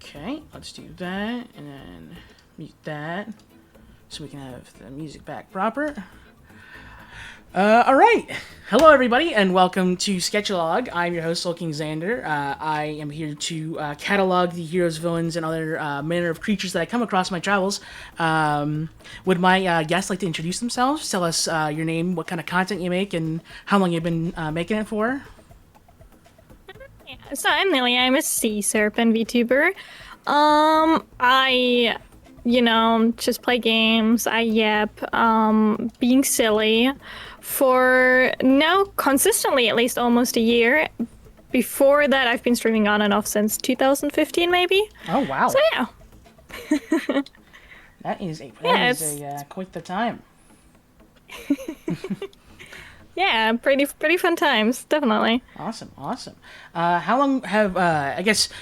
Okay, let's do that, and then mute that, so we can have the music back proper. All right. Hello, everybody, and welcome to Sketchalog. I'm your host, Sulking Xander. I am here to catalog the heroes, villains, and other manner of creatures that I come across in my travels. Would my guests like to introduce themselves? Tell us your name, what kind of content you make, and how long you've been making it for? So I'm Nelia. I'm a sea serpent VTuber. I just play games. I yap, being silly for now consistently at least almost a year. Before that, I've been streaming on and off since 2015, maybe. Oh, wow. So yeah. That is quite the time. Yeah, pretty fun times, definitely. Awesome. How long have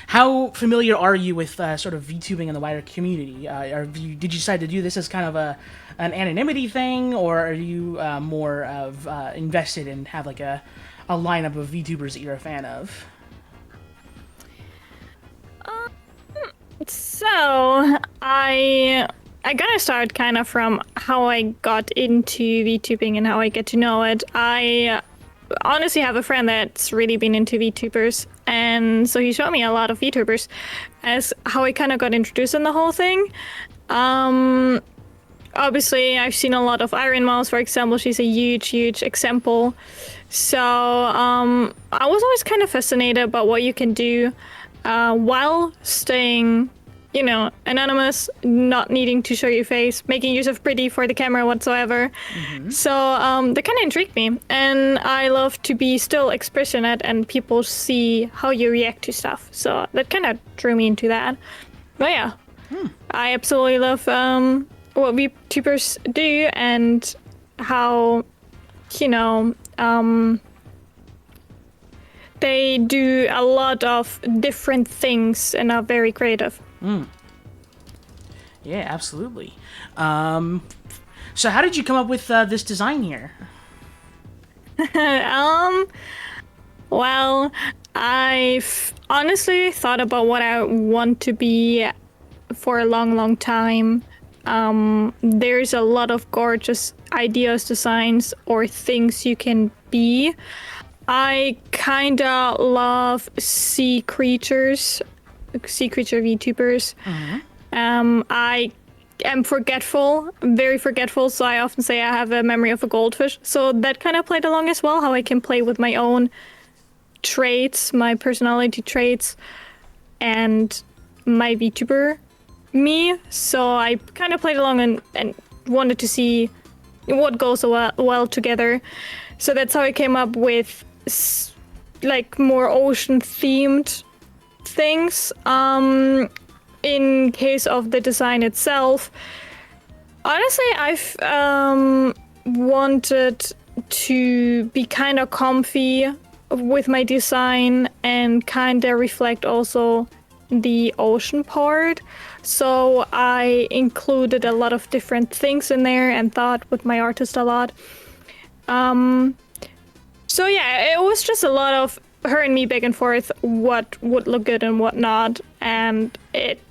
how familiar are you with sort of VTubing in the wider community? Did you decide to do this as kind of an anonymity thing, or are you more of invested and have like a lineup of VTubers that you're a fan of? So I gotta start kind of from how I got into VTubing and how I get to know it. I honestly have a friend that's really been into VTubers, and so he showed me a lot of VTubers as how I kind of got introduced in the whole thing. Obviously, I've seen a lot of Iron Mouse, for example. She's a huge example. So I was always kind of fascinated about what you can do while staying anonymous, not needing to show your face, making use of pretty for the camera whatsoever. Mm-hmm. So that kind of intrigued me, and I love to be still expressionate and people see how you react to stuff. So that kind of drew me into that. But yeah, I absolutely love what VTubers do and how they do a lot of different things and are very creative. Yeah, absolutely. So how did you come up with this design here? Well, I've honestly thought about what I want to be for a long time. There's a lot of gorgeous ideas, designs, or things you can be. I kinda love sea creature VTubers. Mm-hmm. I am very forgetful, so I often say I have a memory of a goldfish. So that kind of played along as well, how I can play with my own traits, my personality traits, and my VTuber me. So I kind of played along and wanted to see what goes well together. So that's how I came up with like more ocean themed things. In case of the design itself, honestly, I've wanted to be kind of comfy with my design and kind of reflect also the ocean part. So I included a lot of different things in there and thought with my artist a lot. So yeah, it was just a lot of her and me back and forth, what would look good and what not, and it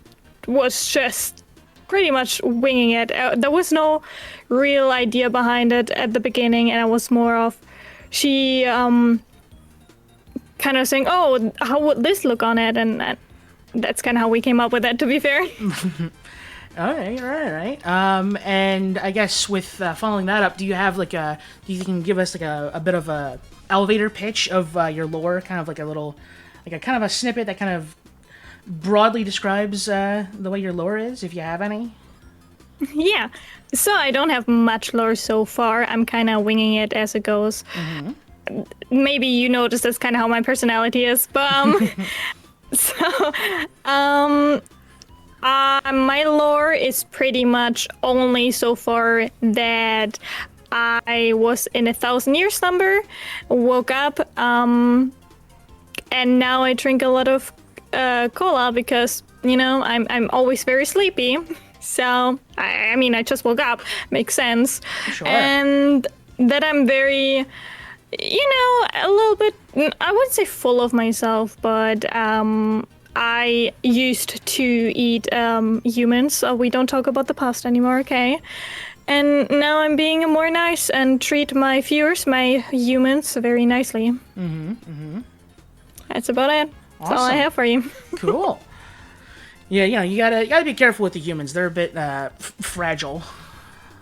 was just pretty much winging it. There was no real idea behind it at the beginning, and it was more of she kind of saying, oh, how would this look on it, and that's kind of how we came up with it, to be fair. All right. And I guess with following that up, do you have do you can give us like a bit of a elevator pitch of your lore, kind of like a kind of a snippet that kind of broadly describes the way your lore is, if you have any? Yeah, so I don't have much lore so far. I'm kind of winging it as it goes. Mm-hmm. Maybe you noticed that's kind of how my personality is, but my lore is pretty much only so far that I was in 1,000-year slumber, woke up, and now I drink a lot of cola because I'm always very sleepy. So I mean I just woke up, makes sense. Sure. And that I'm very a little bit, I wouldn't say full of myself, but I used to eat humans, so we don't talk about the past anymore, okay? And now I'm being more nice and treat my viewers, my humans, very nicely. That's about it. That's all I have for you. Cool. Yeah, you gotta be careful with the humans. They're a bit fragile.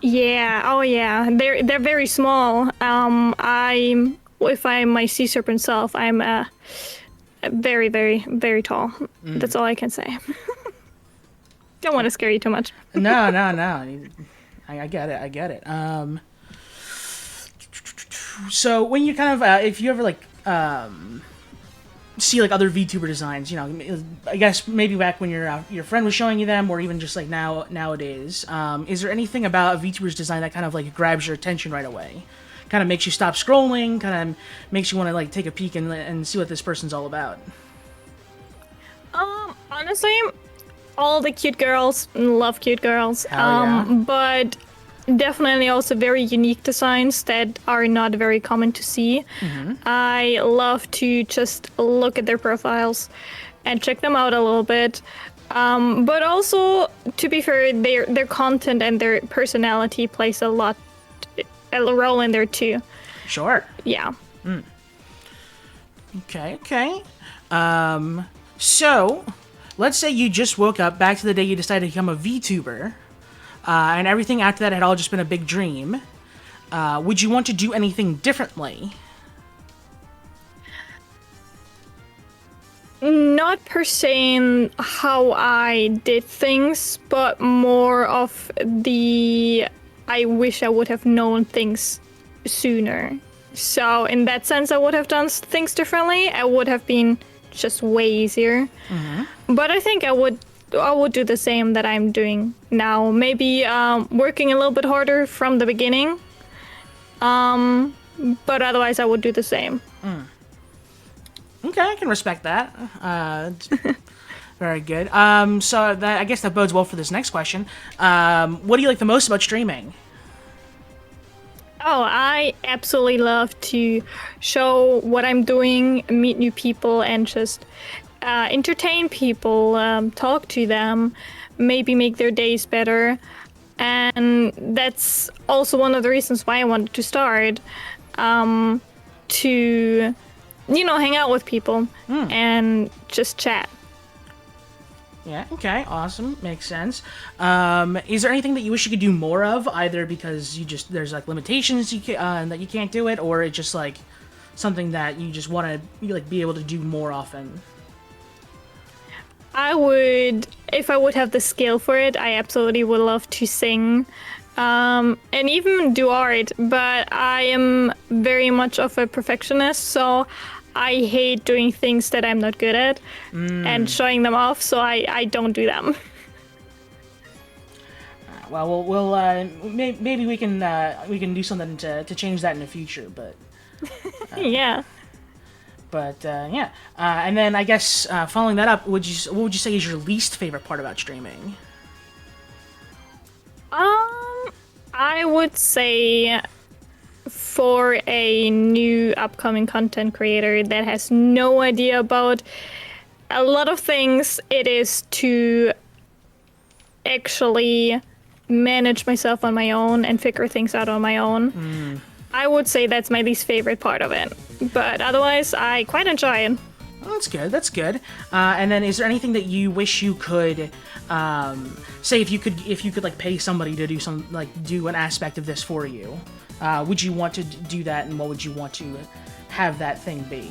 Yeah. Oh, yeah. They're very small. If I'm my sea serpent self, I'm very, very, very tall. That's all I can say. Don't want to scare you too much. No. I get it. So when you kind of, if you ever like see like other VTuber designs, I guess maybe back when your friend was showing you them, or even just like nowadays, is there anything about a VTuber's design that kind of like grabs your attention right away? Kind of makes you stop scrolling, kind of makes you want to like take a peek and see what this person's all about. Honestly, all the cute girls, love cute girls. Yeah. But definitely also very unique designs that are not very common to see. I love to just look at their profiles and check them out a little bit. But also, to be fair, their content and their personality plays a role in there too. Sure. Yeah. Okay. So, let's say you just woke up back to the day you decided to become a VTuber, and everything after that had all just been a big dream. Would you want to do anything differently? Not per se in how I did things, but more of I wish I would have known things sooner. So in that sense, I would have done things differently. I would have been just way easier. But I think I would do the same that I'm doing now. Maybe working a little bit harder from the beginning. But otherwise, I would do the same. Okay, I can respect that. Very good. So I guess that bodes well for this next question. What do you like the most about streaming? Oh, I absolutely love to show what I'm doing, meet new people, and just entertain people, talk to them, maybe make their days better. And that's also one of the reasons why I wanted to start, to, hang out with people and just chat. Yeah, okay, awesome. Makes sense. Is there anything that you wish you could do more of, either because there's like limitations that you can't do it, or it's just like something that you just want to be able to do more often? I would, if I would have the skill for it, I absolutely would love to sing, and even do art, but I am very much of a perfectionist, so I hate doing things that I'm not good at and showing them off, so I don't do them. Well, maybe we can do something to change that in the future, but Yeah. But yeah, and then I guess following that up, what would you say is your least favorite part about streaming? I would say for a new upcoming content creator that has no idea about a lot of things, it is to actually manage myself on my own and figure things out on my own. I would say that's my least favorite part of it, but otherwise I quite enjoy it. Oh, that's good. And then, is there anything that you wish you could, say if you could like pay somebody to do an aspect of this for you? Would you want to do that, and what would you want to have that thing be?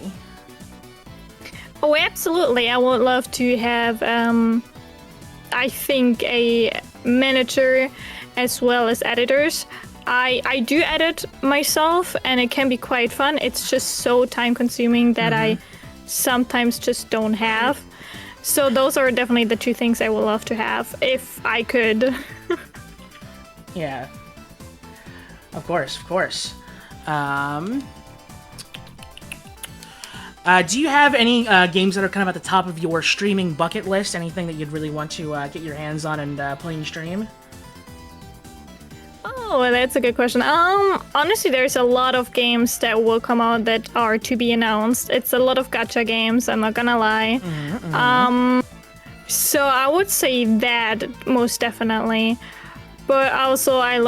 Oh, absolutely! I would love to have, I think, a manager as well as editors. I do edit myself, and it can be quite fun. It's just so time-consuming that I sometimes just don't have. So those are definitely the two things I would love to have, if I could. Yeah. Of course. Do you have any games that are kind of at the top of your streaming bucket list? Anything that you'd really want to get your hands on and play and stream? Oh, that's a good question. Honestly, there's a lot of games that will come out that are to be announced. It's a lot of gacha games, I'm not gonna lie. So I would say that most definitely. But also, I'm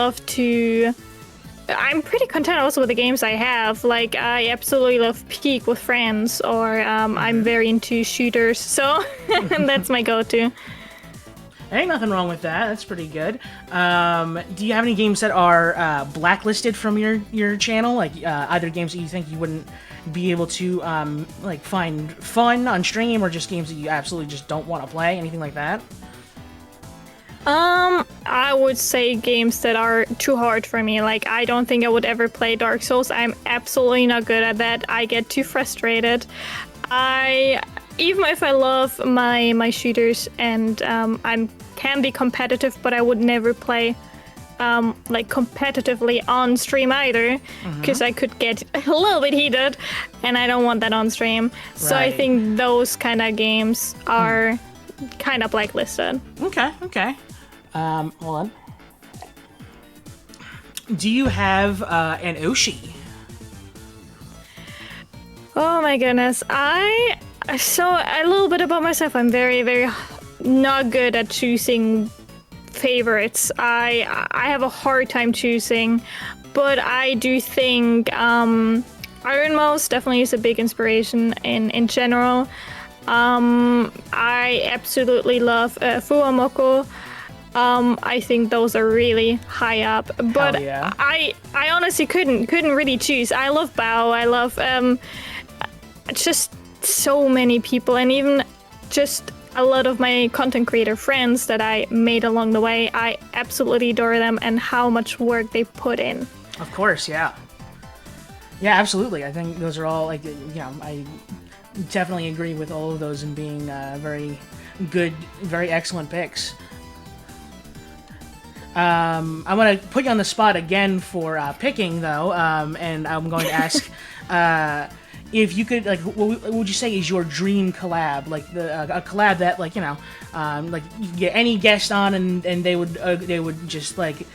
pretty content also with the games I have. Like, I absolutely love Peak with friends, or I'm very into shooters, so that's my go-to. Ain't nothing wrong with that. That's pretty good. Do you have any games that are blacklisted from your channel? Like either games that you think you wouldn't be able to like find fun on stream, or just games that you absolutely just don't want to play? Anything like that? I would say games that are too hard for me. Like, I don't think I would ever play Dark Souls. I'm absolutely not good at that. I get too frustrated. Even if I love my shooters and I can be competitive, but I would never play like competitively on stream either, because I could get a little bit heated, and I don't want that on stream. So I think those kind of games are kind of blacklisted. Okay. Hold on. Do you have an Oshi? Oh my goodness. So a little bit about myself. I'm very, very not good at choosing favorites. I have a hard time choosing, but I do think Iron Mouse definitely is a big inspiration in general. I absolutely love Fuwamoko. I think those are really high up, but yeah. I honestly couldn't really choose. I love Bao. I love just so many people, and even just a lot of my content creator friends that I made along the way. I absolutely adore them and how much work they put in. Of course, yeah. Yeah, absolutely. I think those are all, like, I definitely agree with all of those in being very good, very excellent picks. I'm going to put you on the spot again for picking, though, and I'm going to ask if you could, like, what would you say is your dream collab? Like, a collab that, like, like, you could get any guest on, and they would just, like,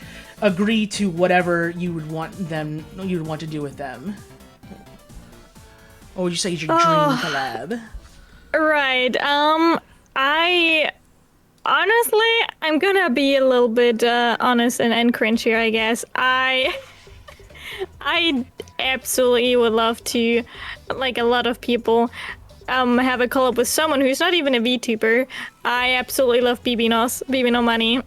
agree to whatever you would want to do with them. What would you say is your dream collab? Right. I'm gonna be a little bit honest and cringe here, I guess. I absolutely would love to, like a lot of people, have a collab with someone who's not even a VTuber. I absolutely love Bibino Money.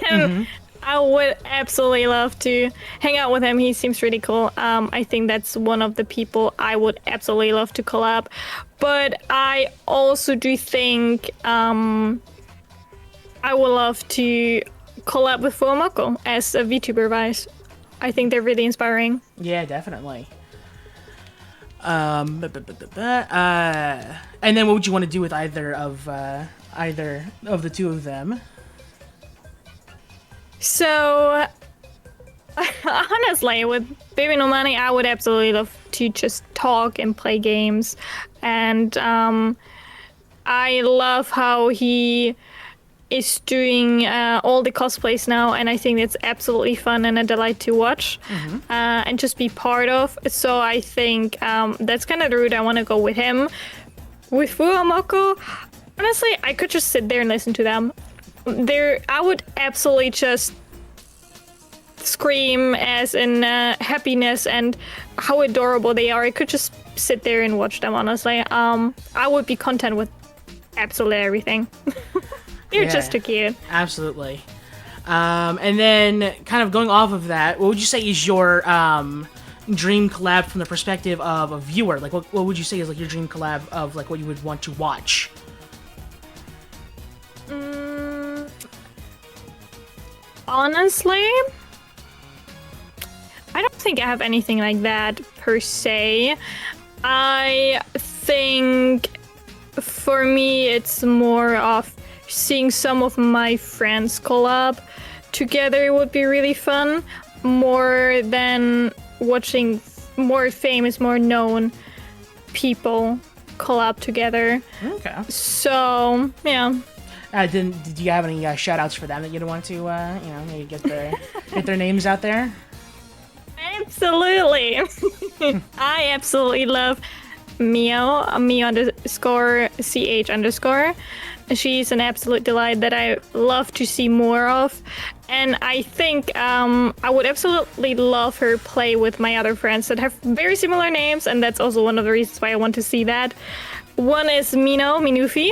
And I would absolutely love to hang out with him. He seems really cool. I think that's one of the people I would absolutely love to collab. But I also do think I would love to collab with Fuwamoko as a VTuber Vice. I think they're really inspiring. Yeah, definitely. And then what would you want to do with either of the two of them? So, honestly, with Baby No Money, I would absolutely love to just talk and play games. And I love how he is doing all the cosplays now, and I think it's absolutely fun and a delight to watch and just be part of. So I think that's kind of the route I want to go with him. With Fuwamoko, honestly, I could just sit there and listen to them. I would absolutely just scream as in happiness and how adorable they are. I could just sit there and watch them, honestly. I would be content with absolutely everything. You're just too cute. Absolutely. And then, kind of going off of that, what would you say is your dream collab from the perspective of a viewer? Like, what would you say is like your dream collab of like what you would want to watch? Honestly, I don't think I have anything like that per se. I think for me it's more of seeing some of my friends collab together would be really fun, more than watching more famous, more known people collab together. Okay. So, yeah. Did you have any shout outs for them that you'd want to, maybe get their names out there? Absolutely. I absolutely love Mio underscore CH underscore. She's an absolute delight that I love to see more of. And I think I would absolutely love her play with my other friends that have very similar names, and that's also one of the reasons why I want to see that. One is Minufi,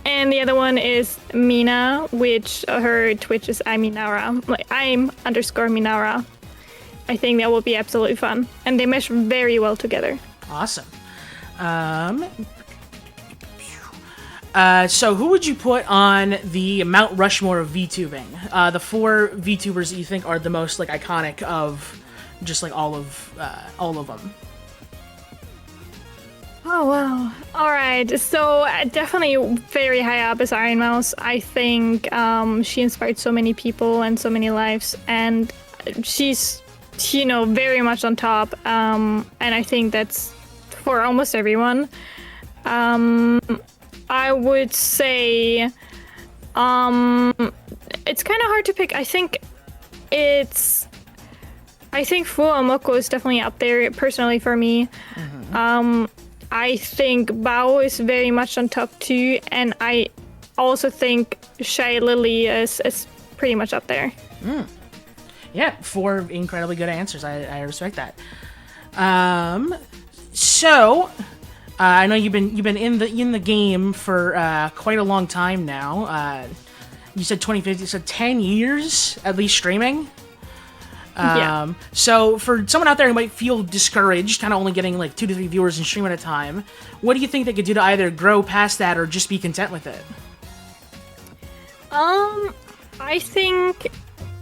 and the other one is Mina, which her Twitch is Minara. Like I'm underscore Minara. I think that will be absolutely fun, and they mesh very well together. Awesome. So who would you put on the Mount Rushmore of VTubing? The 4 VTubers that you think are the most like iconic of just like all of them. Oh wow! All right, so definitely very high up is Iron Mouse. I think she inspired so many people and so many lives, and she's very much on top. And I think that's for almost everyone. I would say it's kind of hard to pick. I think Fuamoko is definitely up there personally for me. I think Bao is very much on top too, and I also think Shy Lily is pretty much up there. Yeah, 4 incredibly good answers. I respect that. So I know you've been in the game for quite a long time now. You said 2015, so 10 years at least streaming. Yeah. So for someone out there who might feel discouraged, kind of only getting like 2 to 3 viewers in stream at a time, what do you think they could do to either grow past that or just be content with it? I think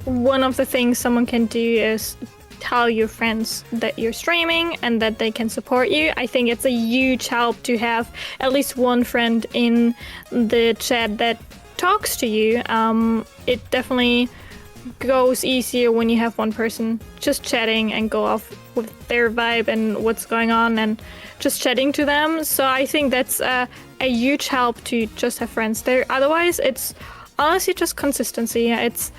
one of the things someone can do is tell your friends that you're streaming and that they can support you. I think it's a huge help to have at least one friend in the chat that talks to you. It definitely goes easier when you have one person just chatting and go off with their vibe and what's going on and just chatting to them. So I think that's a huge help to just have friends there. Otherwise, it's honestly just consistency. It's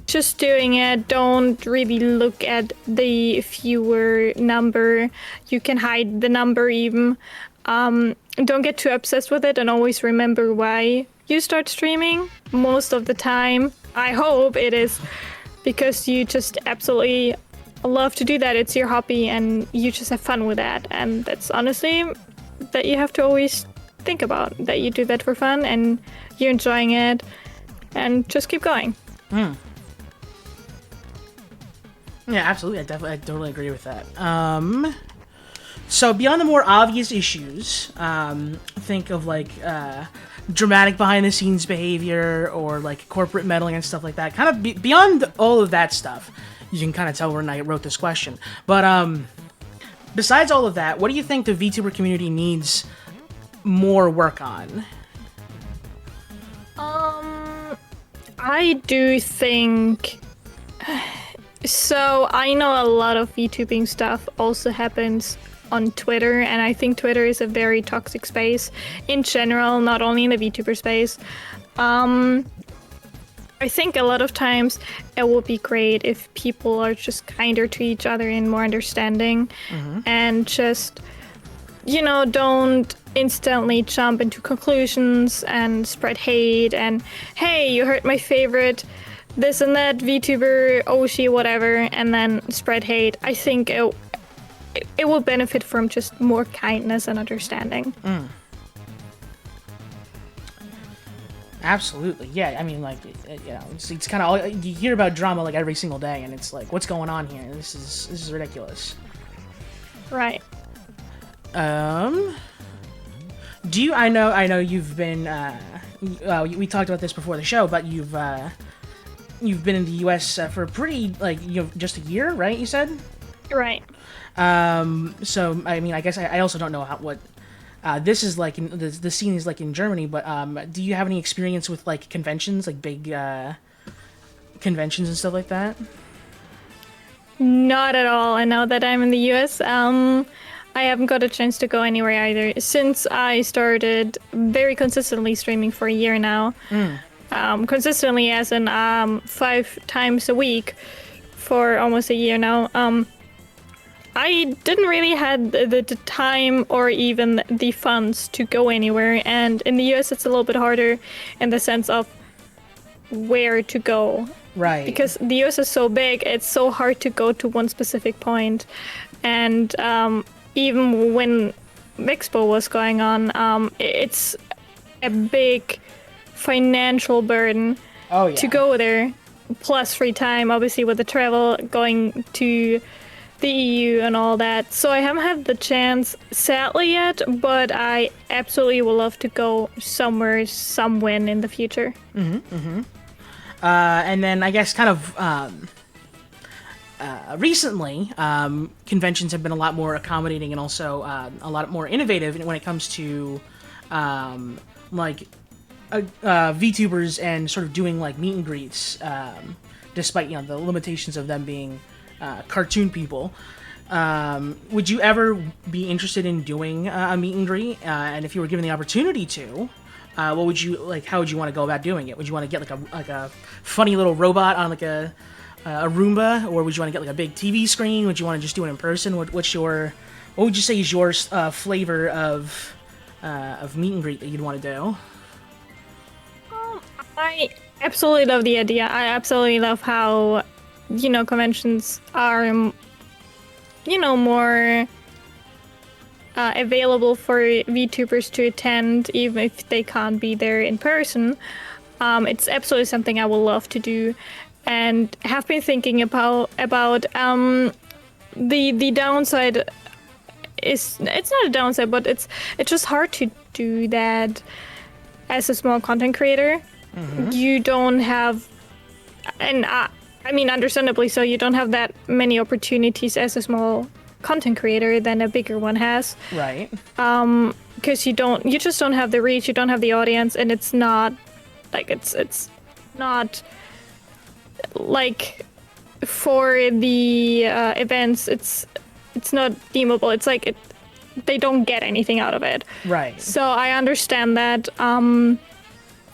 just doing it. Don't really look at the viewer number. You can hide the number even. Don't get too obsessed with it, and always remember why you start streaming. Most of the time, I hope it is because you just absolutely love to do that. It's your hobby and you just have fun with that. And that's honestly that you have to always think about, that you do that for fun and you're enjoying it, and just keep going. Yeah, absolutely. I totally agree with that. So beyond the more obvious issues, think of like dramatic behind-the-scenes behavior or like corporate meddling and stuff like that. Kind of beyond all of that stuff, you can kind of tell when I wrote this question. But besides all of that, what do you think the VTuber community needs more work on? I do think. So I know a lot of VTubing stuff also happens on Twitter, and I think Twitter is a very toxic space in general, not only in the VTuber space. I think a lot of times it would be great if people are just kinder to each other and more understanding, and just, don't instantly jump into conclusions and spread hate and, hey, you hurt my favorite this and that VTuber, Oshi, whatever, and then spread hate. I think it will benefit from just more kindness and understanding. Absolutely, yeah. I mean, like, it's kind of you hear about drama like every single day, and it's like, what's going on here? This is ridiculous. Right. Do you? I know you've been. We talked about this before the show, but you've been in the U.S. For a pretty just a year, right? You said. Right. So I mean, I guess I also don't know what this is like. The scene is like in Germany, but do you have any experience with like conventions, like big conventions and stuff like that? Not at all. I know that I'm in the U.S. I haven't got a chance to go anywhere either since I started very consistently streaming for a year now. Consistently as in 5 times a week for almost a year now. I didn't really have the time or even the funds to go anywhere, and in the US it's a little bit harder in the sense of where to go. Right. Because the US is so big, it's so hard to go to one specific point. And even when Expo was going on, it's a big financial burden to go there, plus free time, obviously, with the travel, going to the EU and all that. So I haven't had the chance, sadly, yet, but I absolutely would love to go somewhere, somewhen in the future. And then I guess kind of recently, conventions have been a lot more accommodating and also a lot more innovative when it comes to VTubers and sort of doing like meet and greets, despite the limitations of them being cartoon people. Would you ever be interested in doing a meet and greet? And if you were given the opportunity to, what would you like? How would you want to go about doing it? Would you want to get like a funny little robot on like a Roomba, or would you want to get like a big TV screen? Would you want to just do it in person? What would you say is your flavor of meet and greet that you'd want to do? I absolutely love the idea. I absolutely love how conventions are more available for VTubers to attend, even if they can't be there in person. It's absolutely something I would love to do, and have been thinking about the downside. It's not a downside, but it's just hard to do that as a small content creator. You don't have, and I mean, understandably so, you don't have that many opportunities as a small content creator than a bigger one has. Right. Because you just don't have the reach, you don't have the audience, and it's not like it's not like for the events. It's not deemable. It's like they don't get anything out of it. Right. So I understand that.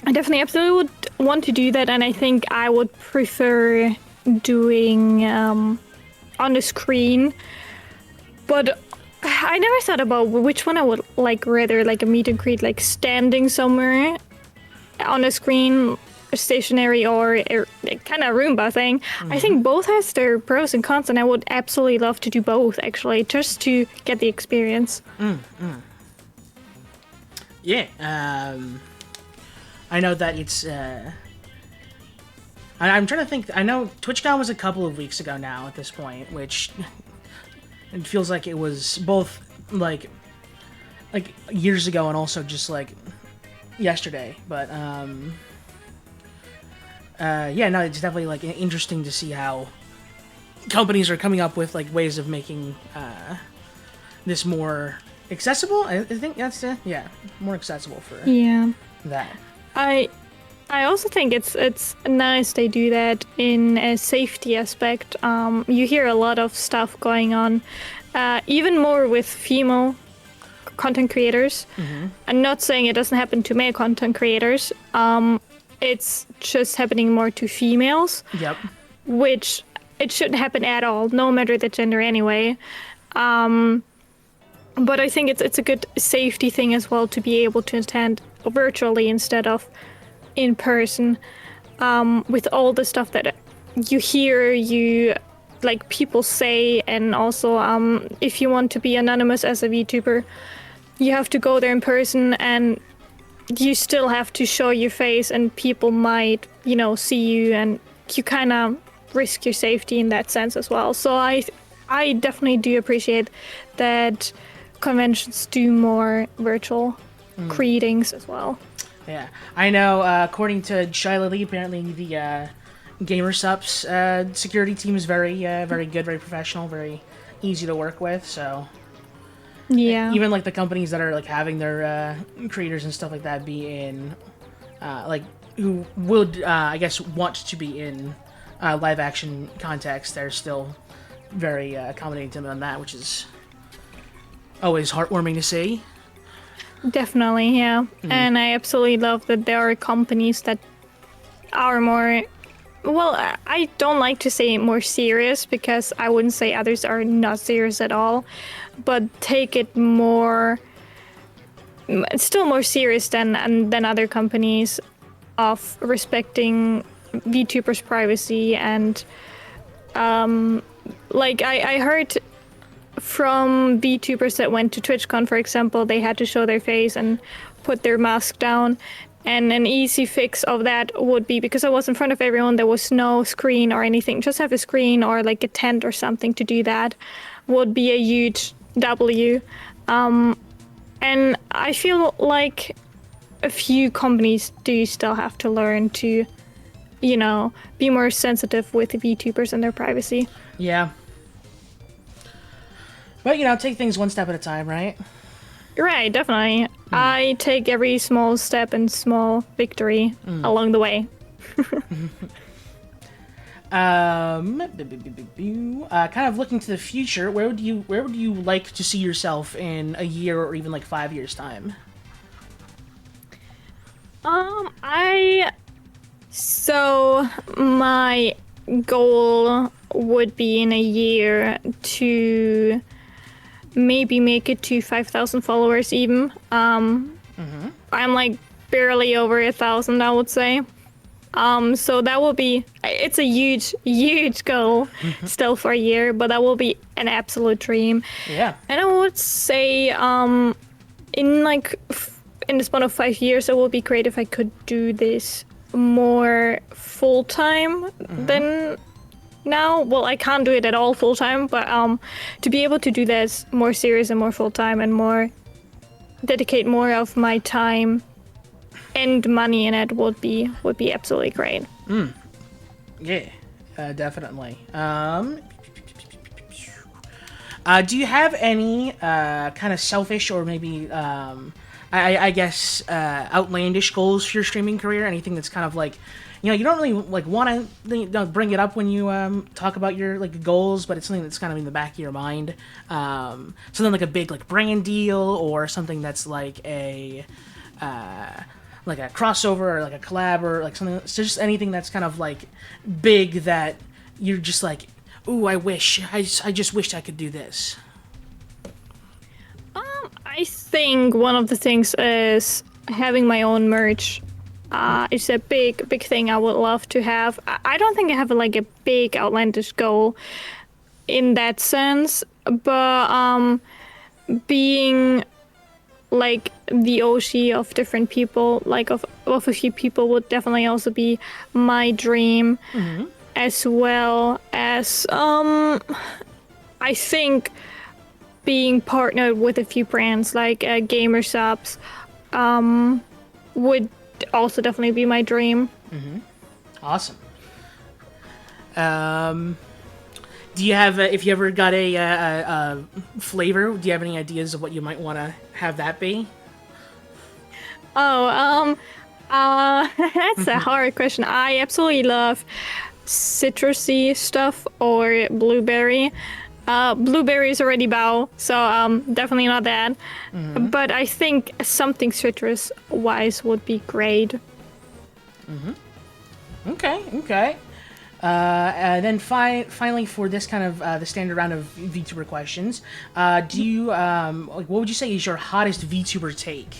I definitely absolutely would want to do that, and I think I would prefer doing on the screen. But I never thought about which one I would like rather, like a meet and greet, like standing somewhere on a screen, stationary, or a kind of Roomba thing. I think both has their pros and cons, and I would absolutely love to do both, actually, just to get the experience. Yeah. I know that it's. I'm trying to think. I know TwitchCon was a couple of weeks ago now at this point, which it feels like it was both like years ago and also just like yesterday. But yeah, no, it's definitely like interesting to see how companies are coming up with like ways of making this more accessible. I think that's more accessible for that. I also think it's nice they do that in a safety aspect. You hear a lot of stuff going on, even more with female content creators. I'm not saying it doesn't happen to male content creators. It's just happening more to females. Yep. Which it shouldn't happen at all, no matter the gender anyway. But I think it's a good safety thing as well to be able to attend virtually instead of in person, with all the stuff that you hear, like people say, and also if you want to be anonymous as a VTuber, you have to go there in person, and you still have to show your face, and people might see you, and you kind of risk your safety in that sense as well. So I definitely do appreciate that conventions do more virtual greetings as well. Yeah, I know. According to Shyla Lee, apparently the GamerSupps security team is very good, very professional, very easy to work with. So yeah, even like the companies that are like having their creators and stuff like that be in, like who would I guess want to be in live action context, they're still very accommodating to them on that, which is Always heartwarming to see. Definitely, yeah. And I absolutely love that there are companies that are more. Well, I don't like to say more serious because I wouldn't say others are not serious at all, but take it more. It's still more serious than other companies of respecting VTubers' privacy and like I heard from VTubers that went to TwitchCon, for example, they had to show their face and put their mask down. And an easy fix of that would be, because I was in front of everyone, there was no screen or anything, just have a screen or like a tent or something to do that, would be a huge W. And I feel like a few companies do still have to learn to, you know, be more sensitive with VTubers and their privacy. Yeah. But, you know, take things one step at a time, right? Right, definitely. I take every small step and small victory along the way. Kind of looking to the future, where would you like to see yourself in a year or even like 5 years time? So my goal would be in a year to maybe make it to 5,000 followers even. I'm like barely over 1,000, I would say. So that will be, it's a huge goal still for a year, but that will be an absolute dream. Yeah. And I would say, in the span of 5 years, it would be great if I could do this more full time than now. Well, I can't do it at all full time, but to be able to do this more serious and more full time and more dedicate more of my time and money in it would be absolutely great. Yeah, definitely. Do you have any kind of selfish or maybe I guess outlandish goals for your streaming career? Anything that's kind of like, you know, you don't really like want to bring it up when you talk about your like goals, but it's something that's kind of in the back of your mind. Something like a big like brand deal or something that's like a crossover or like a collab or like something. It's just anything that's kind of like big that you're just like, ooh, I just wished I could do this. I think one of the things is having my own merch. It's a big thing I would love to have. I don't think I have like a big outlandish goal in that sense, but being like the OG of different people, like of a few people, would definitely also be my dream, as well as I think being partnered with a few brands like Gamer Subs would also definitely be my dream. Awesome. Do you have, if you ever got a flavor, do you have any ideas of what you might want to have that be? Oh, that's a hard question. I absolutely love citrusy stuff or blueberry. Blueberry is already bow, so definitely not that. But I think something citrus-wise would be great. Okay. And then finally, for this kind of the standard round of VTuber questions, do you like, what would you say is your hottest VTuber take?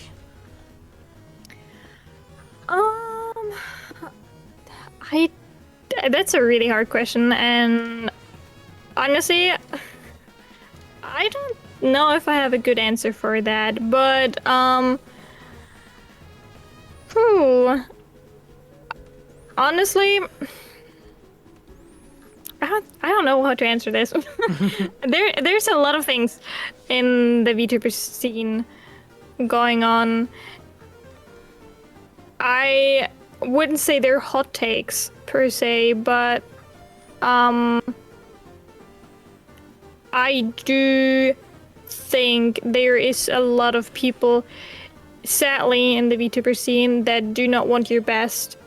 That's a really hard question, and honestly, I don't know if I have a good answer for that. But honestly, I don't know how to answer this. There's a lot of things in the VTuber scene going on. I wouldn't say they're hot takes per se, but I do think there is a lot of people, sadly, in the VTuber scene that do not want your best.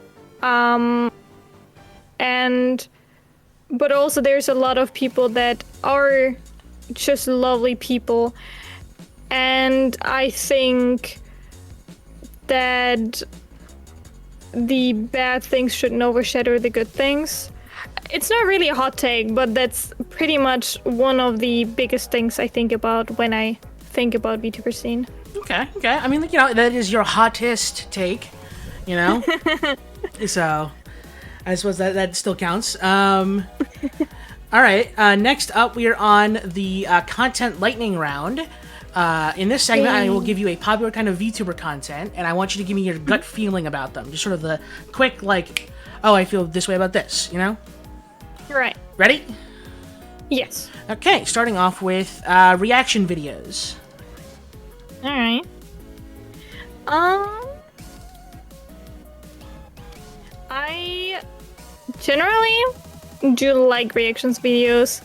But also there's a lot of people that are just lovely people And I think that the bad things shouldn't overshadow the good things. It's not really a hot take, but that's pretty much one of the biggest things I think about when I think about VTuber scene. Okay. I mean, that is your hottest take, So, I suppose that still counts. All right. Next up, we are on the content lightning round. In this segment, I will give you a popular kind of VTuber content, and I want you to give me your gut feeling about them. Just sort of the quick, I feel this way about this, Right. Ready? Yes. Okay, starting off with reaction videos. All right. I generally do like reactions videos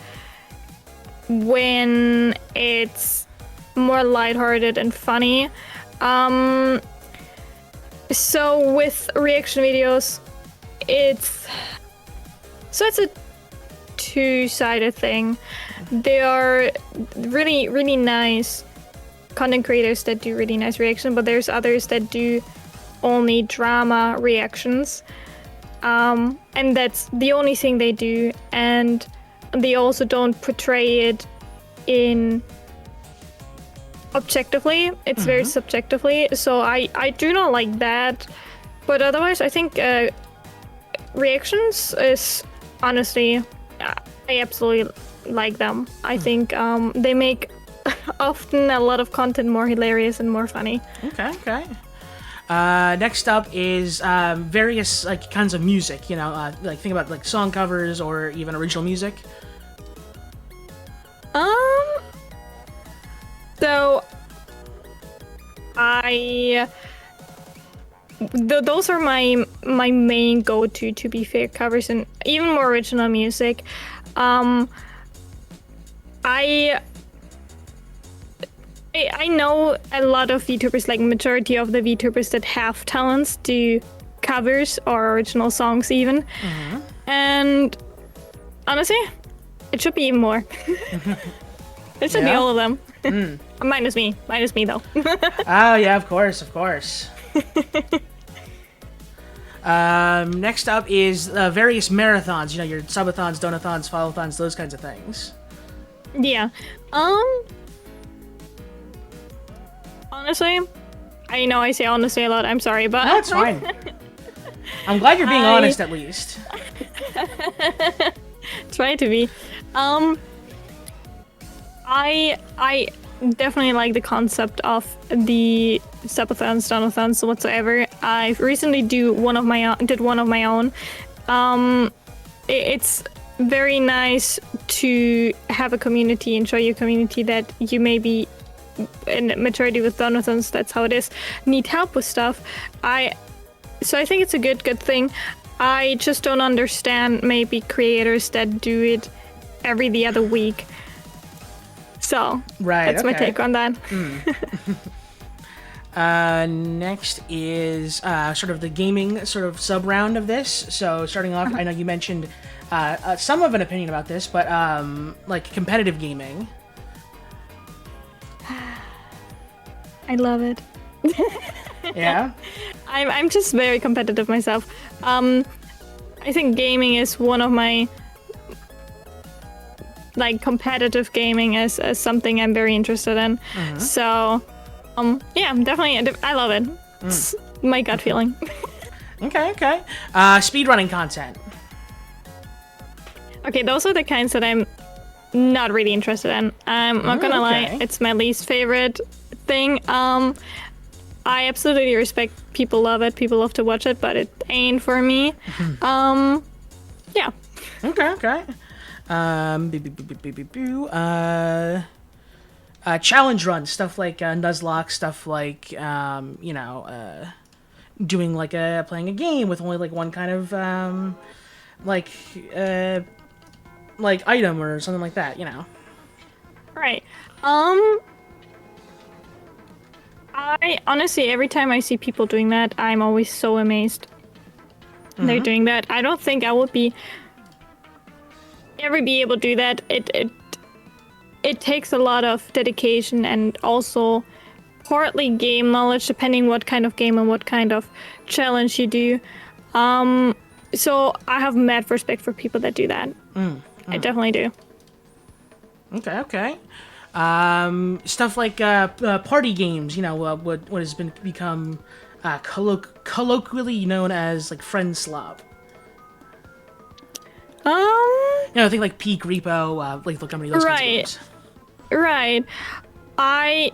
when it's more lighthearted and funny. So with reaction videos, it's a two-sided thing. There are really, really nice content creators that do really nice reaction, but there's others that do only drama reactions. And that's the only thing they do, and they also don't portray it in objectively. It's very subjectively, so I do not like that. But otherwise, I think reactions is honestly, I absolutely like them. I think they make often a lot of content more hilarious and more funny. Okay. Next up is various kinds of music. Think about song covers or even original music. So those are my main go-to. To be fair, covers and even more original music. I know a lot of VTubers, majority of the VTubers that have talents do covers or original songs even. And honestly, it should be even more. It should be all of them. Minus me though. Oh yeah, of course. Next up is various marathons. Your subathons, donathons, followathons, those kinds of things. Yeah. Honestly, I know I say honestly a lot. I'm sorry, but no, it's fine. I'm glad you're being honest, at least. Try to be. I definitely like the concept of the subathons, donathons, whatsoever. I recently did one of my own. It's very nice to have a community and show your community that you may be, in majority with donathons, that's how it is, need help with stuff. So I think it's a good thing. I just don't understand maybe creators that do it every the other week. So that's my take on that. Next is sort of the gaming sort of sub round of this. So starting off, I know you mentioned some of an opinion about this, but competitive gaming. I love it. Yeah? I'm just very competitive myself. I think gaming is one of my competitive gaming is something I'm very interested in. So yeah, definitely I love it. It's my gut feeling. Okay. Speedrunning content. Okay, those are the kinds that I'm not really interested in. I'm not gonna lie, it's my least favorite thing. I absolutely respect people love it, people love to watch it, but it ain't for me. Yeah. Okay. Challenge runs, stuff like Nuzlocke, stuff like doing playing a game with only one kind of item or something like that, Right. I honestly, every time I see people doing that, I'm always so amazed. They're doing that. I don't think I would ever be able to do that. it takes a lot of dedication and also partly game knowledge, depending what kind of game and what kind of challenge you do. So I have mad respect for people that do that. I definitely do. Okay. Stuff like party games, what has become colloquially known as like friend slop. I think like Peak, Repo, Lethal Company, those kinds of games. Right. I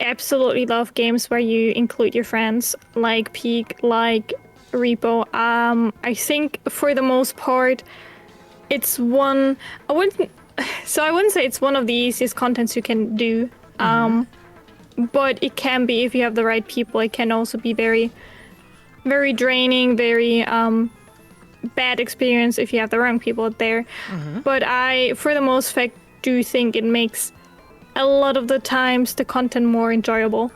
absolutely love games where you include your friends, like Peak, like Repo. I think for the most part, it's one. I wouldn't say it's one of the easiest contents you can do. But it can be if you have the right people. It can also be very, very draining, very bad experience if you have the wrong people there. But I, for the most part, do think it makes a lot of the times the content more enjoyable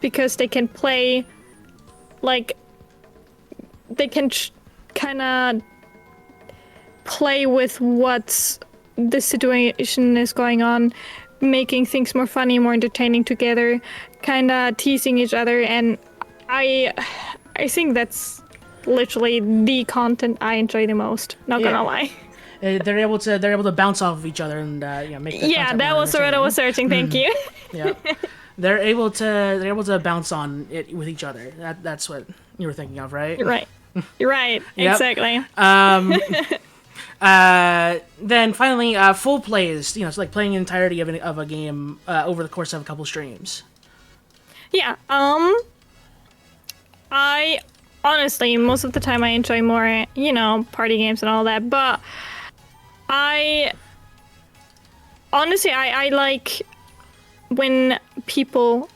because they can play, like, they can kind of play with what the situation is going on, making things more funny, more entertaining together, kind of teasing each other, and I think that's literally the content I enjoy the most. Not gonna lie. They're able to bounce off of each other and make that. Yeah, that was what I was searching. Thank you. Yeah, they're able to bounce on it with each other. That's what you were thinking of, right? Right. Right. Exactly. Then finally, full plays. It's like playing the entirety of a game over the course of a couple streams. Yeah. I honestly, most of the time I enjoy more, party games and all that, but I like when people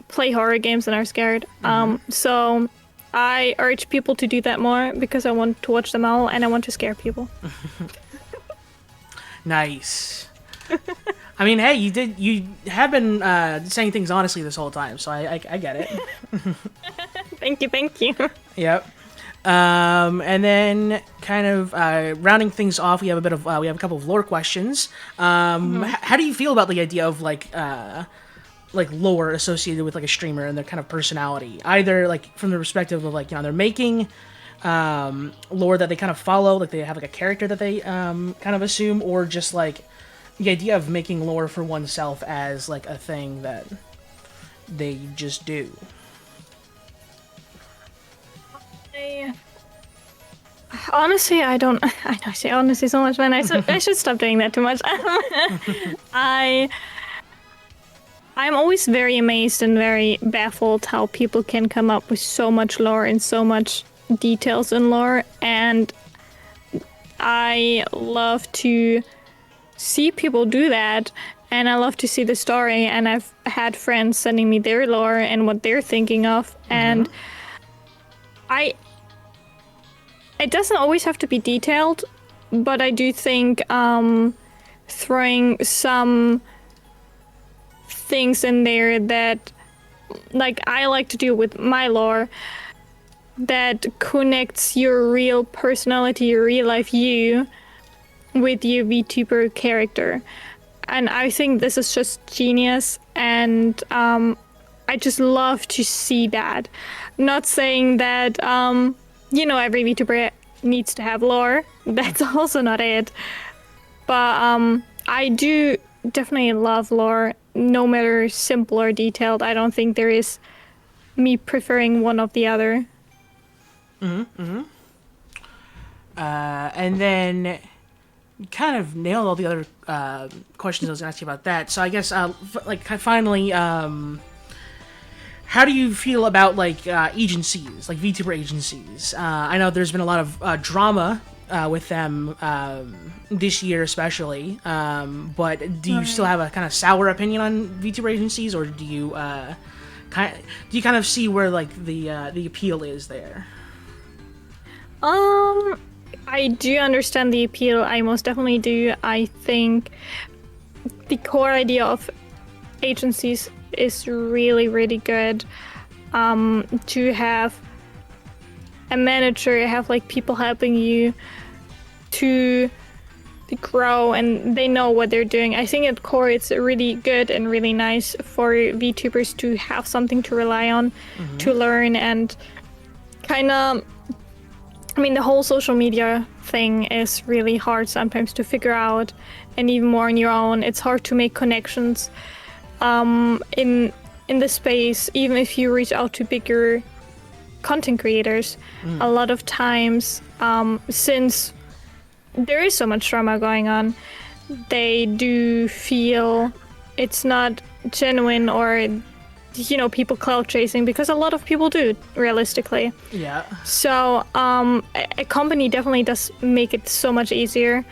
play horror games and are scared. So I urge people to do that more because I want to watch them all and I want to scare people. Nice. I mean, hey, you have been saying things honestly this whole time, so I get it. Thank you. Yep. And then kind of rounding things off, we have a couple of lore questions. How do you feel about the idea of like lore associated with like a streamer and their kind of personality, either like from the perspective of like they're making lore that they kind of follow, like they have like a character that they kind of assume, or just like the idea of making lore for oneself as like a thing that they just do. Honestly, I don't. I know I say honestly so much, man. I should stop doing that too much. I'm always very amazed and very baffled how people can come up with so much lore and so much details in lore, and I love to see people do that, and I love to see the story, and I've had friends sending me their lore and what they're thinking of, and it doesn't always have to be detailed, but I do think throwing some things in there that, like I like to do with my lore, that connects your real personality, your real life you, with your VTuber character. And I think this is just genius, and I just love to see that. Not saying that every VTuber needs to have lore. That's also not it. But I do definitely love lore, no matter simple or detailed. I don't think there is me preferring one of the other. And then kind of nailed all the other questions I was asking about that. So I guess finally, how do you feel about like agencies, like VTuber agencies? I know there's been a lot of drama with them this year, especially. But do you still have a kind of sour opinion on VTuber agencies, or do you kind of see where like the appeal is there? I do understand the appeal. I most definitely do. I think the core idea of agencies is really, really good. To have a manager, have like people helping you to grow and they know what they're doing. I think at core it's really good and really nice for VTubers to have something to rely on, to learn, and kind of, I mean, the whole social media thing is really hard sometimes to figure out, and even more on your own. It's hard to make connections in the space, even if you reach out to bigger content creators. A lot of times, since there is so much drama going on, they do feel it's not genuine, or people clout chasing, because a lot of people do, realistically. Yeah. So a company definitely does make it so much easier.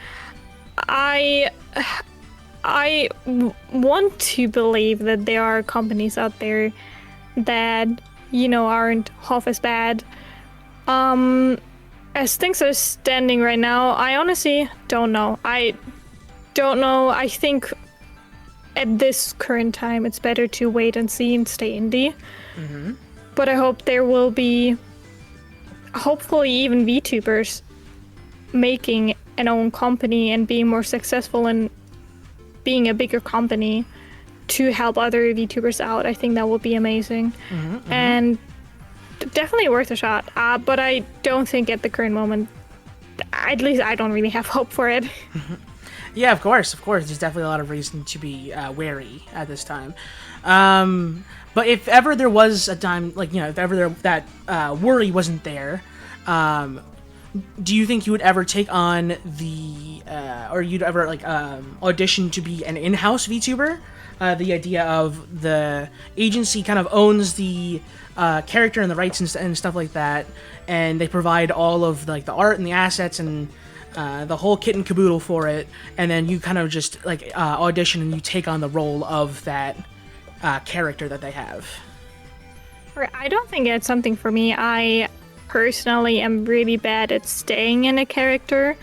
I want to believe that there are companies out there that aren't half as bad. As things are standing right now, I honestly don't know. I think at this current time, it's better to wait and see and stay indie. But I hope there will be, hopefully even VTubers making an own company and being more successful and being a bigger company to help other VTubers out. I think that would be amazing. And definitely worth a shot. But I don't think at the current moment, at least I don't really have hope for it. Yeah, of course. There's definitely a lot of reason to be wary at this time. But if ever there was a time, if ever that worry wasn't there, do you think you would ever take on or you'd ever audition to be an in-house VTuber? The idea of the agency kind of owns the character and the rights and stuff like that, and they provide all of the art and the assets and the whole kit and caboodle for it, and then you kind of just audition and you take on the role of that character that they have. I don't think it's something for me. I personally am really bad at staying in a character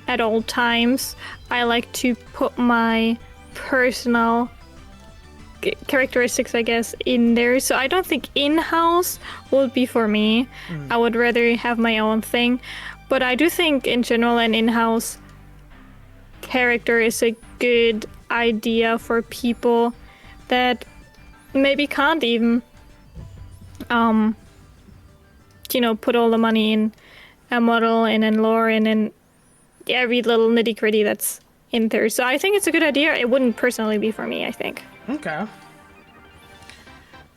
at all times. I like to put my personal characteristics, I guess, in there. So I don't think in-house would be for me. I would rather have my own thing. But I do think in general an in-house character is a good idea for people that maybe can't even put all the money in a model and in lore and in every little nitty-gritty that's in there. So I think it's a good idea. It wouldn't personally be for me, I think. Okay.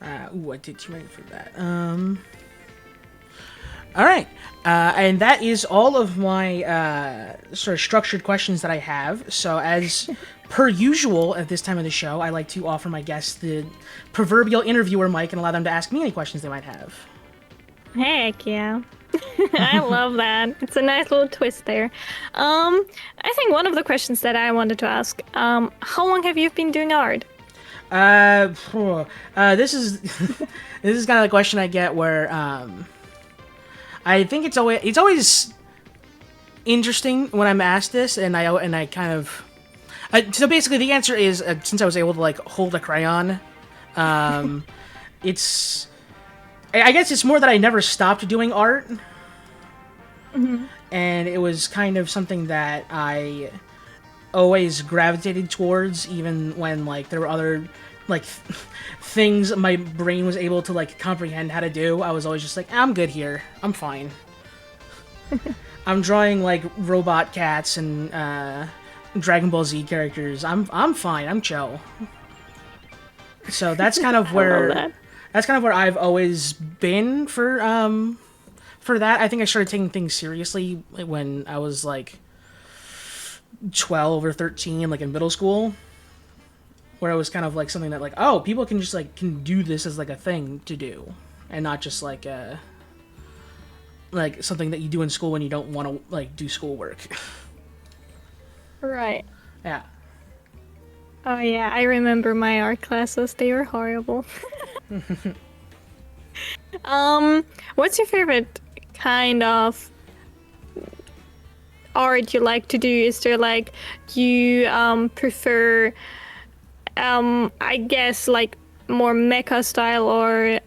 I did too many for that. All right. And that is all of my sort of structured questions that I have. So as per usual at this time of the show, I like to offer my guests the proverbial interviewer mic and allow them to ask me any questions they might have. Heck yeah. I love that. It's a nice little twist there. I think one of the questions that I wanted to ask, how long have you been doing art? This is this is kind of the question I get where I think it's always interesting when I'm asked this, and I kind of so basically the answer is since I was able to hold a crayon, it's I guess it's more that I never stopped doing art, and it was kind of something that I always gravitated towards, even when there were other things my brain was able to comprehend how to do. I was always just I'm good here. I'm fine. I'm drawing robot cats and Dragon Ball Z characters. I'm fine. I'm chill. So that's kind of where I've always been for that. I think I started taking things seriously when I was 12 or 13, in middle school, where it was kind of something that oh, people can just can do this as a thing to do, and not just something that you do in school when you don't want to do schoolwork. Right. Yeah. Oh yeah, I remember my art classes. They were horrible. What's your favorite kind of art you like to do? Is there you prefer I guess more mecha style, or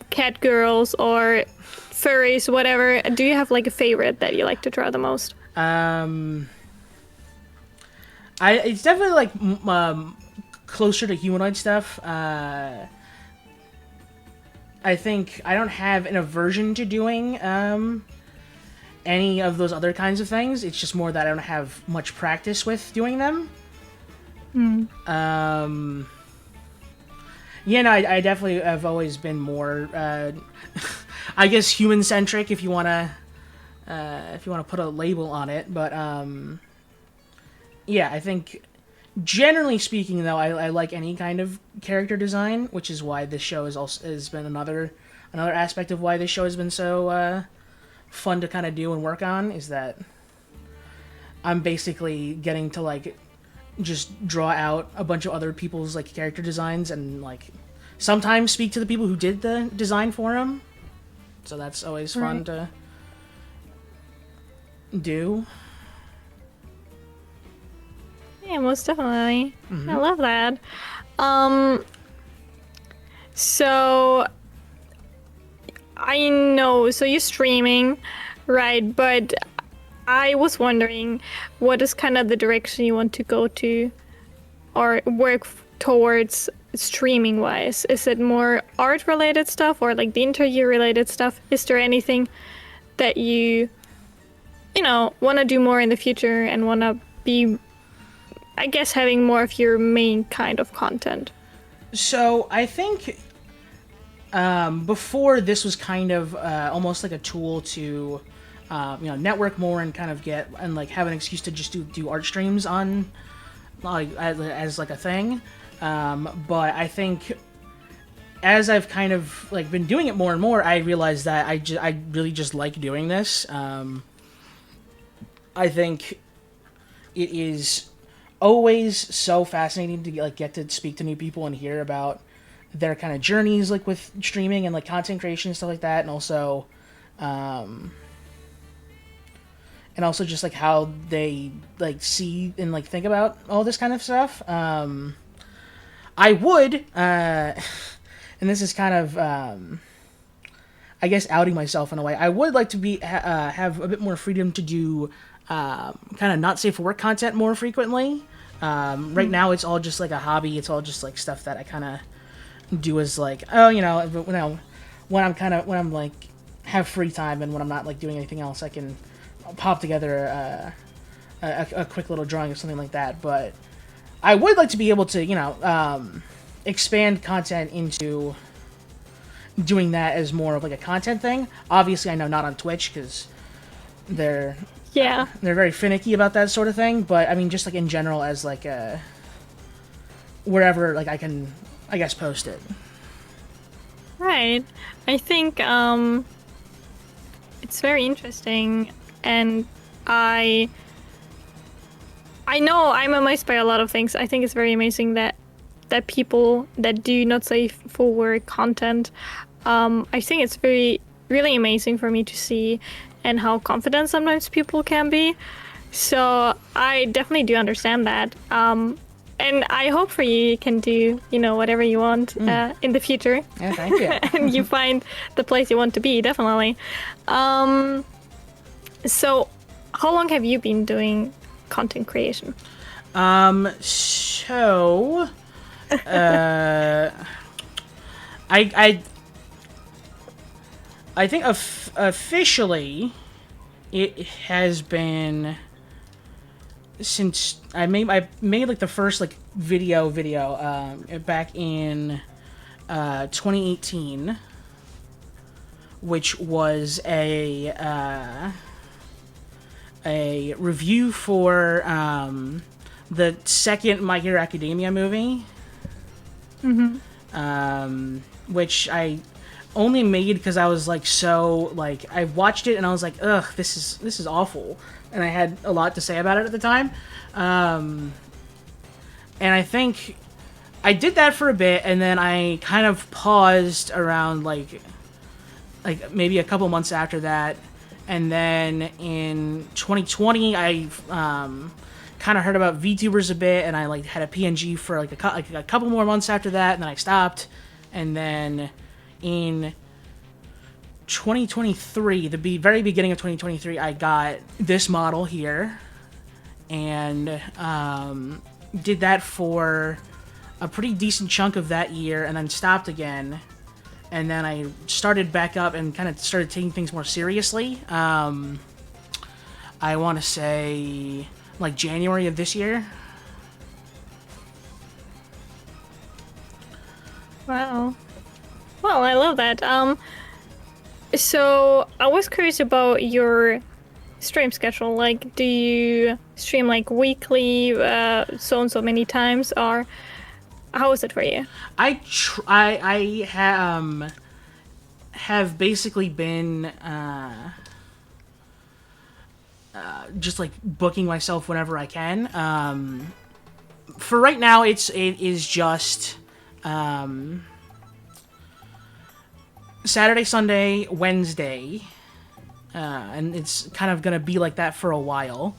cat girls, or furries, whatever? Do you have a favorite that you like to draw the most? It's definitely like closer to humanoid stuff. I think I don't have an aversion to doing any of those other kinds of things. It's just more that I don't have much practice with doing them. Yeah, no, I definitely have always been more, I guess, human-centric, if you wanna put a label on it. But yeah, I think generally speaking, though, I like any kind of character design, which is why this show has been another aspect of why this show has been so fun to kind of do and work on, is that I'm basically getting to like just draw out a bunch of other people's like character designs and like sometimes speak to the people who did the design for them. So that's always fun to do. Yeah, most definitely. Mm-hmm. I love that. So I know, so you're streaming, right? But I was wondering, what is kind of the direction you want to go to or work towards streaming wise? Is it more art related stuff or like the interview related stuff? Is there anything that you want to do more in the future and want to be, I guess, having more of your main kind of content? So I think before this was kind of almost like a tool to network more and kind of get and like have an excuse to just do art streams on like as like a thing. But I think as I've kind of like been doing it more and more, I realized that I really just like doing this. I think it is always so fascinating to like get to speak to new people and hear about their kind of journeys like with streaming and like content creation and stuff like that, and also just like how they like see and like think about all this kind of stuff. I would and this is kind of I guess outing myself in a way. I would like to be have a bit more freedom to do kind of not safe for work content more frequently. Right now it's all just like a hobby. It's all just like stuff that I kind of do as like, when I'm like have free time and when I'm not like doing anything else, I can pop together a quick little drawing or something like that. But I would like to be able to expand content into doing that as more of like a content thing. Obviously I know not on Twitch because they're very finicky about that sort of thing, but I mean just like in general as like wherever like I can, I guess, post it. Right. I think it's very interesting, and I know I'm amazed by a lot of things. I think it's very amazing that people that do not safe for work content, I think it's really amazing for me to see, and how confident sometimes people can be. So I definitely do understand that. And I hope for you can do, whatever you want in the future. Yeah, thank you. And you find the place you want to be, definitely. So how long have you been doing content creation? So I think officially it has been since I made like the first like video back in 2018, which was a review for the second My Hero Academia movie. Which I only made because I was like so like I watched it and I was like, ugh, this is awful, and I had a lot to say about it at the time. And I think I did that for a bit, and then I kind of paused around like maybe a couple months after that, and then in 2020 I kind of heard about VTubers a bit, and I like had a PNG for like a couple more months after that, and then I stopped, and then in 2023, the very beginning of 2023, I got this model here, and did that for a pretty decent chunk of that year, and then stopped again. And then I started back up and kind of started taking things more seriously. I want to say like January of this year. Wow. Well, I love that. So I was curious about your stream schedule. Like, do you stream like weekly, so and so many times, or how is it for you? I have basically been just like booking myself whenever I can. For right now, it is just Saturday, Sunday, Wednesday, and it's kind of gonna be like that for a while.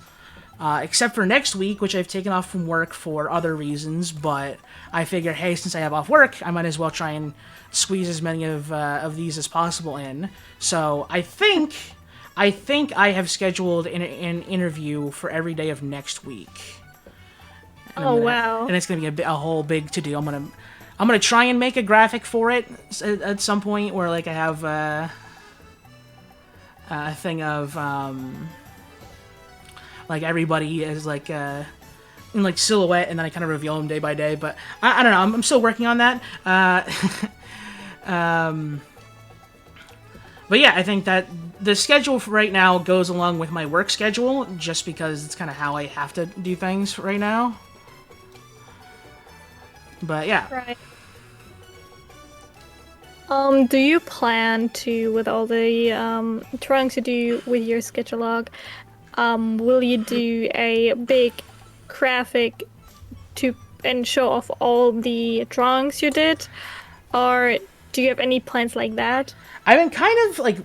Except for next week, which I've taken off from work for other reasons, but I figure, hey, since I have off work, I might as well try and squeeze as many of these as possible in. So I think I have scheduled an interview for every day of next week. And Wow. And it's gonna be a whole big to do. I'm gonna try and make a graphic for it at some point where like I have a thing of like everybody is like in like silhouette, and then I kind of reveal them day by day. But I don't know. I'm still working on that. But yeah, I think that the schedule for right now goes along with my work schedule, just because it's kind of how I have to do things right now. But yeah. Right. Do you plan to, with all the drawings you do with your sketch log, will you do a big graphic and show off all the drawings you did, or do you have any plans like that? I've been kind of like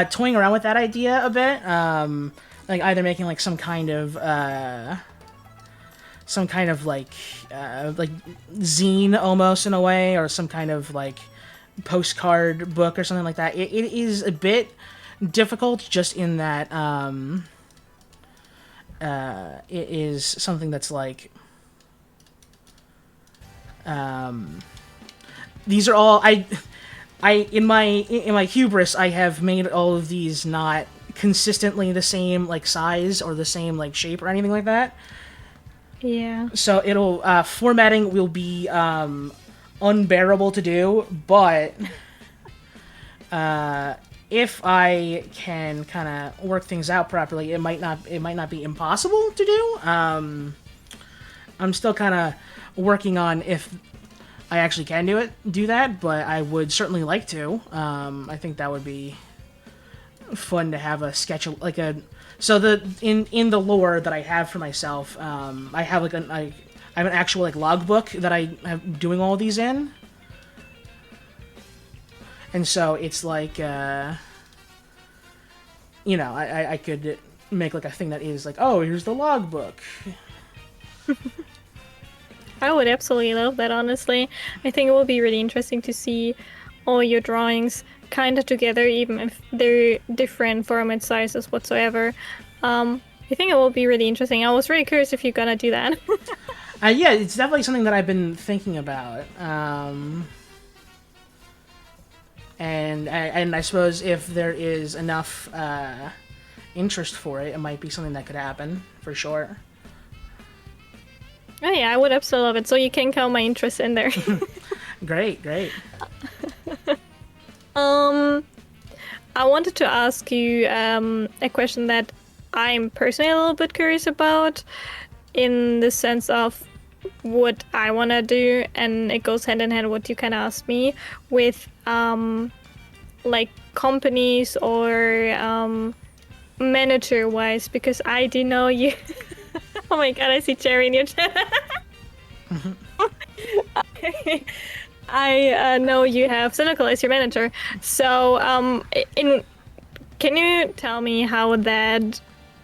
toying around with that idea a bit, like either making like some kind of like zine almost in a way, or some kind of like postcard book or something like that. It is a bit difficult just in that it is something that's like these are all I in my hubris, I have made all of these not consistently the same like size or the same like shape or anything like that. Yeah. So it'll formatting will be unbearable to do, but if I can kind of work things out properly, it might not be impossible to do. I'm still kind of working on if I actually can do that, but I would certainly like to. I think that would be fun to have a sketch like a. So in the lore that I have for myself, I have like I have an actual like logbook that I am doing all these in, and so it's like I could make like a thing that is like, oh, here's the logbook. I would absolutely love that, honestly. I think it would be really interesting to see all your drawings kind of together, even if they're different format sizes whatsoever. I think it will be really interesting. I was really curious if you're gonna do that. Yeah, it's definitely something that I've been thinking about. And I suppose if there is enough interest for it, it might be something that could happen for sure. Oh yeah, I would absolutely love it. So you can count my interest in there. Great. I wanted to ask you a question that I'm personally a little bit curious about, in the sense of what I want to do, and it goes hand in hand what you kind of asked me with like companies or manager wise, because I do know you. Oh my god, I see Jerry in your chat. I know you have Cynical as your manager. So, can you tell me how that,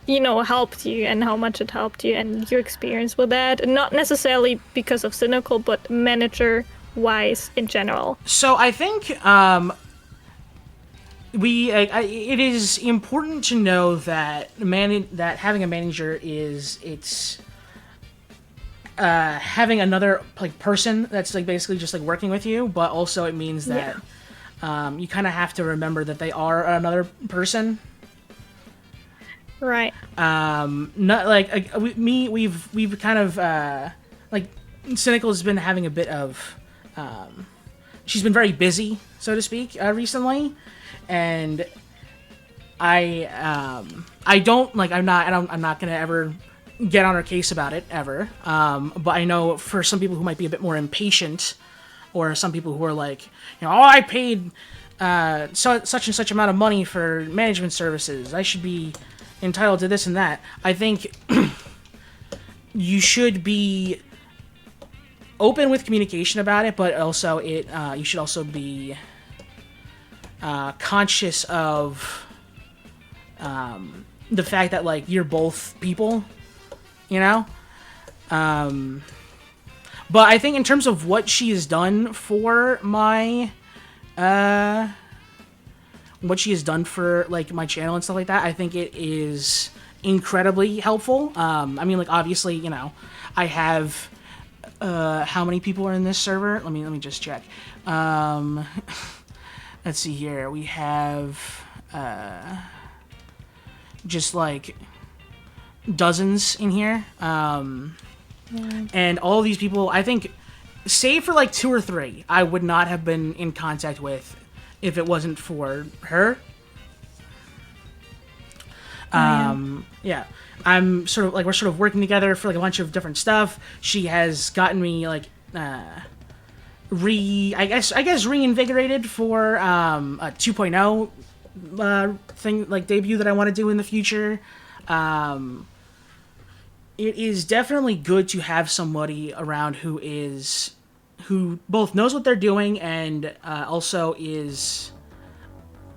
helped you, and how much it helped you, and your experience with that? Not necessarily because of Cynical, but manager-wise in general. So I think it is important to know that that having a manager is having another like person that's like basically just like working with you, but also it means that you kind of have to remember that they are another person. Right. Not like we've kind of like Cynical's been having a bit of she's been very busy, so to speak, recently, and I don't like I'm not gonna ever get on her case about it ever. But I know for some people who might be a bit more impatient, or some people who are like, oh, I paid such and such amount of money for management services, I should be entitled to this and that. I think you should be open with communication about it, but also you should also be conscious of the fact that like you're both people, But I think in terms of what she has done for my like my channel and stuff like that, I think it is incredibly helpful. I mean, like obviously, I have how many people are in this server? Let me just check. Let's see here. We have just like dozens in here. And all of these people, I think, save for like 2 or 3, I would not have been in contact with if it wasn't for her. Yeah. I'm sort of like, we're sort of working together for like a bunch of different stuff. She has gotten me like I guess reinvigorated for a 2.0 thing, like debut that I want to do in the future. It is definitely good to have somebody around who both knows what they're doing and also is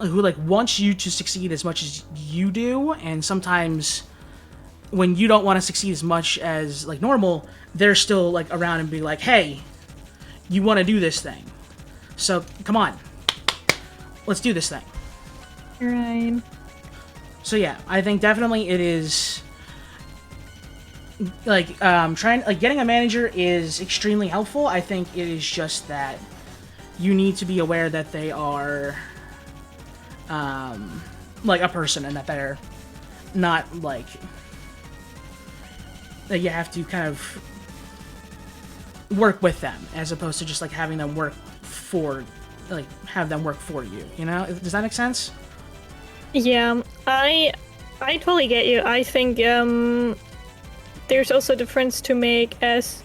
who like wants you to succeed as much as you do. And sometimes when you don't want to succeed as much as like normal, they're still like around and be like, hey, you want to do this thing, so come on, let's do this thing. Right. So yeah, I think definitely it is like getting a manager is extremely helpful. I think it is just that you need to be aware that they are like a person and that they're not like that you have to kind of work with them as opposed to just like having them work for you, Does that make sense? Yeah, I totally get you. I think there's also a difference to make as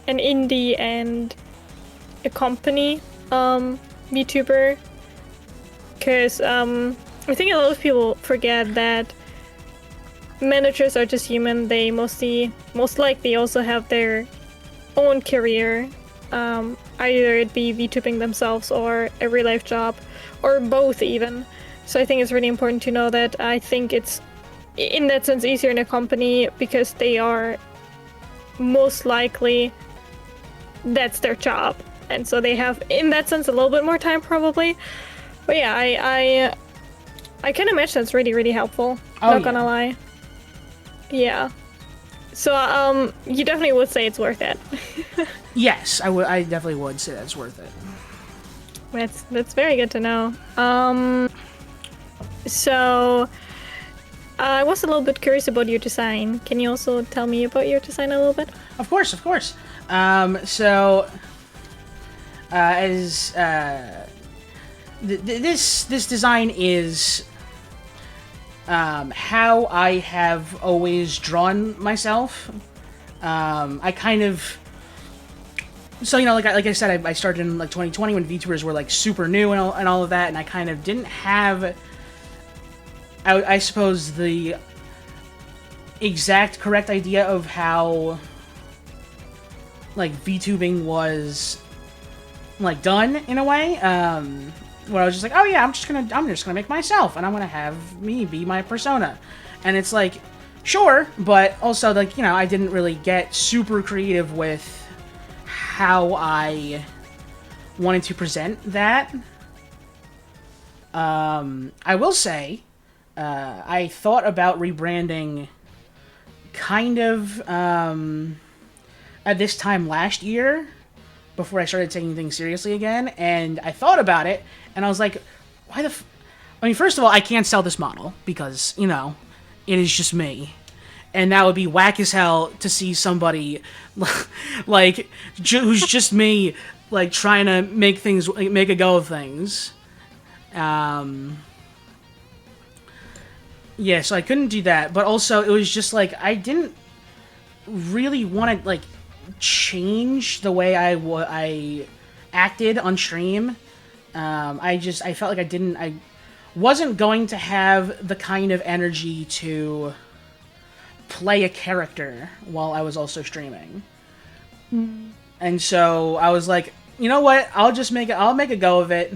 an indie and a company VTuber, because I think a lot of people forget that managers are just human. They most likely also have their own career, either it be VTubing themselves or a real life job, or both even. So I think it's really important to know that. I think it's in that sense easier in a company because they are most likely that's their job, and so they have in that sense a little bit more time probably. But yeah, I can imagine that's really, really helpful. Not gonna lie. Yeah. So you definitely would say it's worth it. Yes, I would. I definitely would say that's worth it. That's very good to know. So I was a little bit curious about your design. Can you also tell me about your design a little bit? Of course. This design is how I have always drawn myself. I kind of, so like I said, I started in like 2020 when VTubers were like super new and all of that, and I kind of didn't have, I suppose, the exact correct idea of how like VTubing was like done in a way. Where I was just like, oh yeah, I'm just gonna make myself, and I'm gonna have me be my persona, and it's like, sure, but also like I didn't really get super creative with how I wanted to present that. I will say, I thought about rebranding kind of at this time last year before I started taking things seriously again, and I thought about it, and I was like, why the I mean, first of all, I can't sell this model because, it is just me. And that would be whack as hell to see somebody like who's just me, like trying to make a go of things. Yeah, so I couldn't do that. But also, it was just like I didn't really want to like change the way I acted on stream. I felt like I wasn't going to have the kind of energy to play a character while I was also streaming. And so I was like, you know what? I'll make a go of it.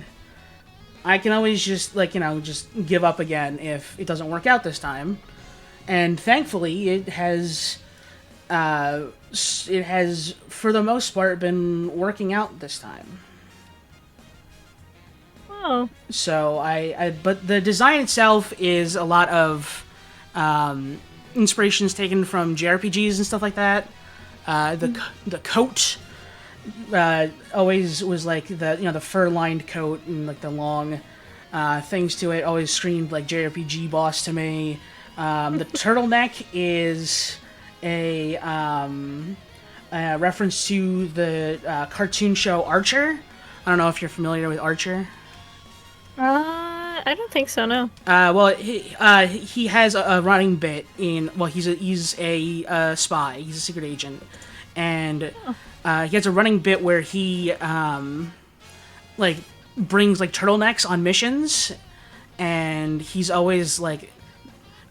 I can always just just give up again if it doesn't work out this time. And thankfully it has for the most part been working out this time. Oh. So but the design itself is a lot of inspirations taken from JRPGs and stuff like that. The coat always was like the fur-lined coat and like the long things to it always screamed like JRPG boss to me. The turtleneck is a reference to the cartoon show Archer. I don't know if you're familiar with Archer. I don't think so. No. Well, he has a running bit in. Well, he's a spy. He's a secret agent, and he has a running bit where he like brings like turtlenecks on missions, and he's always like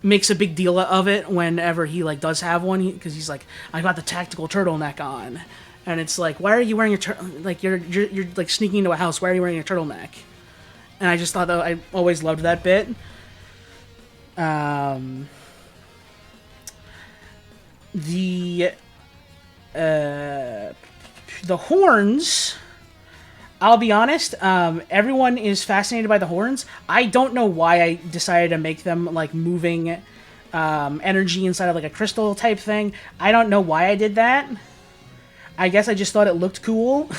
makes a big deal of it whenever he like does have one because he's like, I got the tactical turtleneck on, and it's like, why are you wearing you're like sneaking into a house? Why are you wearing a turtleneck? And I just thought that I always loved that bit. The horns, I'll be honest, everyone is fascinated by the horns. I don't know why I decided to make them like moving energy inside of like a crystal type thing. I don't know why I did that. I guess I just thought it looked cool.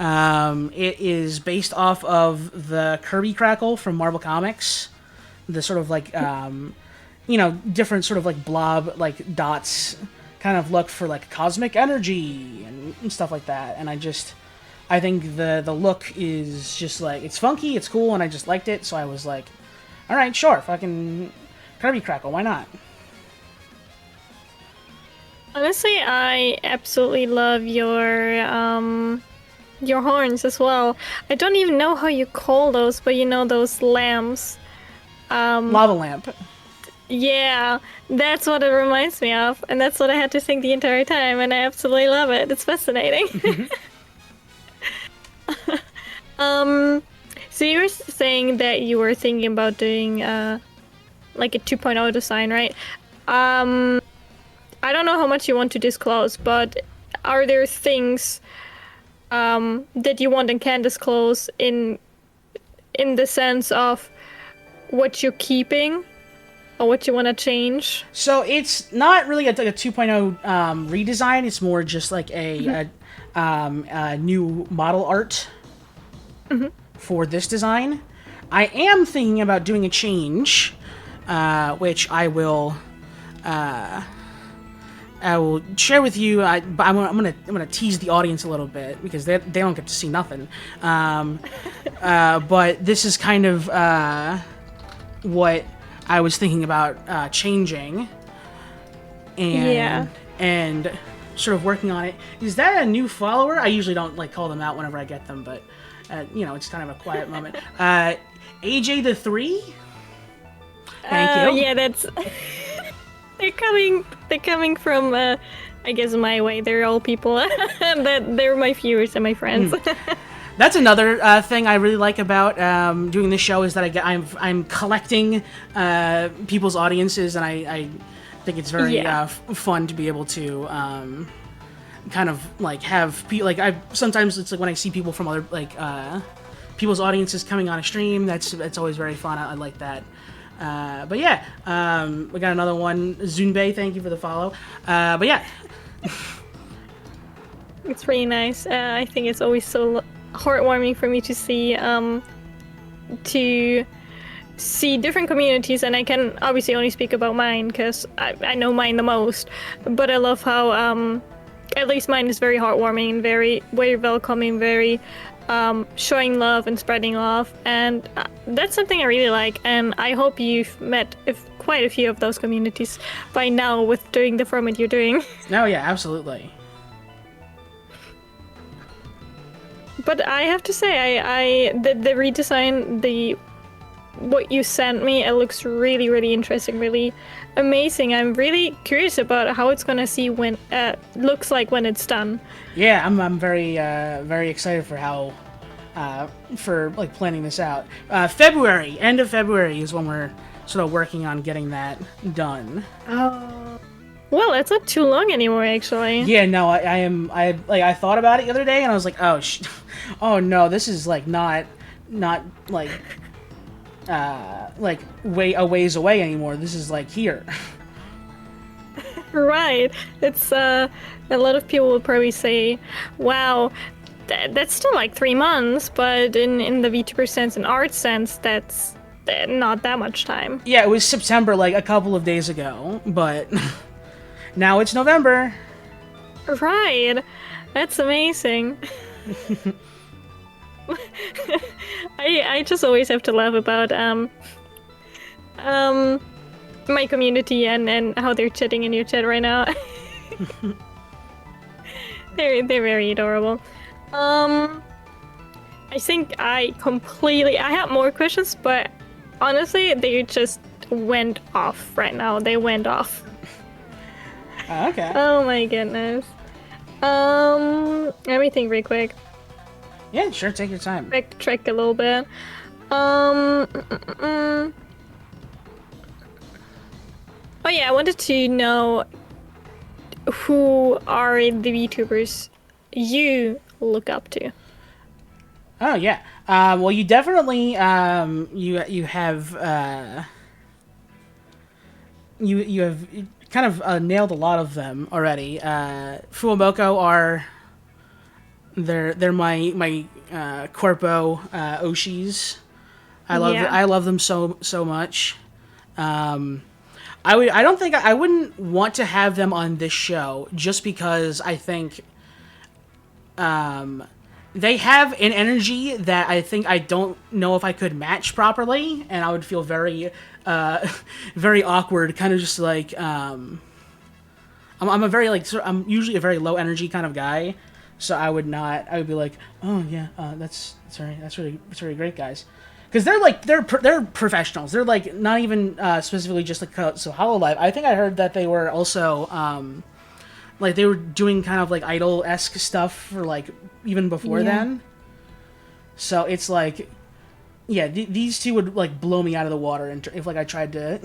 It is based off of the Kirby Crackle from Marvel Comics. The sort of like, different sort of like blob, like dots kind of look for like cosmic energy and stuff like that. And I think the look is just like, it's funky, it's cool, and I just liked it. So I was like, all right, sure, fucking Kirby Crackle, why not? Honestly, I absolutely love your horns as well. I don't even know how you call those, but those lamps. Lava lamp. Yeah, that's what it reminds me of, and that's what I had to think the entire time, and I absolutely love it. It's fascinating. So you were saying that you were thinking about doing like a 2.0 design, right? I don't know how much you want to disclose, but are there things that you want and can disclose in the sense of what you're keeping or what you want to change? So it's not really a 2.0 redesign. It's more just like a new model art for this design. I am thinking about doing a change, which I will share with you. But I'm gonna tease the audience a little bit because they don't get to see nothing. But this is kind of what I was thinking about changing, and sort of working on it. Is that a new follower? I usually don't like call them out whenever I get them, but it's kind of a quiet moment. AJ the 3. Thank you. Yeah, that's. They're coming from, I guess, my way. They're all people that they're my viewers and my friends. That's another thing I really like about doing this show is that I'm collecting people's audiences, and I think it's very fun to be able to kind of like have people like sometimes it's like when I see people from other like people's audiences coming on a stream. That's always very fun. I like that. But yeah, we got another one. Zunbei, thank you for the follow. But yeah. It's really nice. I think it's always so heartwarming for me to see different communities, and I can obviously only speak about mine because I know mine the most. But I love how at least mine is very heartwarming and very welcoming, very showing love and spreading love, and that's something I really like. And I hope you've met quite a few of those communities by now with doing the format you're doing. Oh yeah, absolutely. But I have to say, the redesign, what you sent me, it looks really, really interesting, really amazing. I'm really curious about how it's gonna looks like when it's done. Yeah, I'm very very excited for how for like planning this out. End of February is when we're sort of working on getting that done. Oh. Well, it's not too long anymore, actually. Yeah, no, I thought about it the other day, and I was like, oh no, this is like not like a ways away anymore. This is like here. Right. It's a lot of people will probably say, "Wow, that's still like 3 months," but in the VTuber sense and art sense, that's not that much time. Yeah, it was September like a couple of days ago, but now it's November. Right. That's amazing. I just always have to laugh about my community and how they're chatting in your chat right now. they're very adorable. I think I had more questions, but honestly they just went off right now. They went off. Okay. Oh my goodness. Let me think real quick. Yeah, sure, take your time. Backtrack a little bit. Oh yeah, I wanted to know who are the VTubers you look up to. Oh yeah. Well, you definitely you have you have kind of nailed a lot of them already. Fuwamoko are they're my corpo Oshis. I love them so much. I wouldn't want to have them on this show just because I think they have an energy that I think I don't know if I could match properly, and I would feel very very awkward, kind of just like I'm usually a very low energy kind of guy, so I would be like, oh yeah, that's really great, guys. Because they're professionals. They're like not even specifically just like so Hololive. I think I heard that they were also like they were doing kind of like idol-esque stuff for like even before then. So it's like, yeah, these two would like blow me out of the water if like I tried to.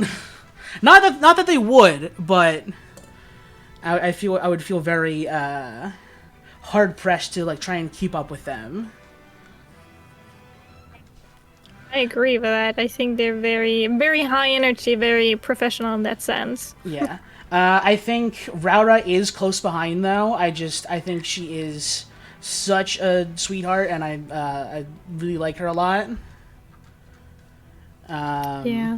not that they would, but I would feel very hard pressed to like try and keep up with them. I agree with that. I think they're very, very high energy, very professional in that sense. Yeah. I think Raura is close behind, though. I think she is such a sweetheart, and I really like her a lot. Yeah.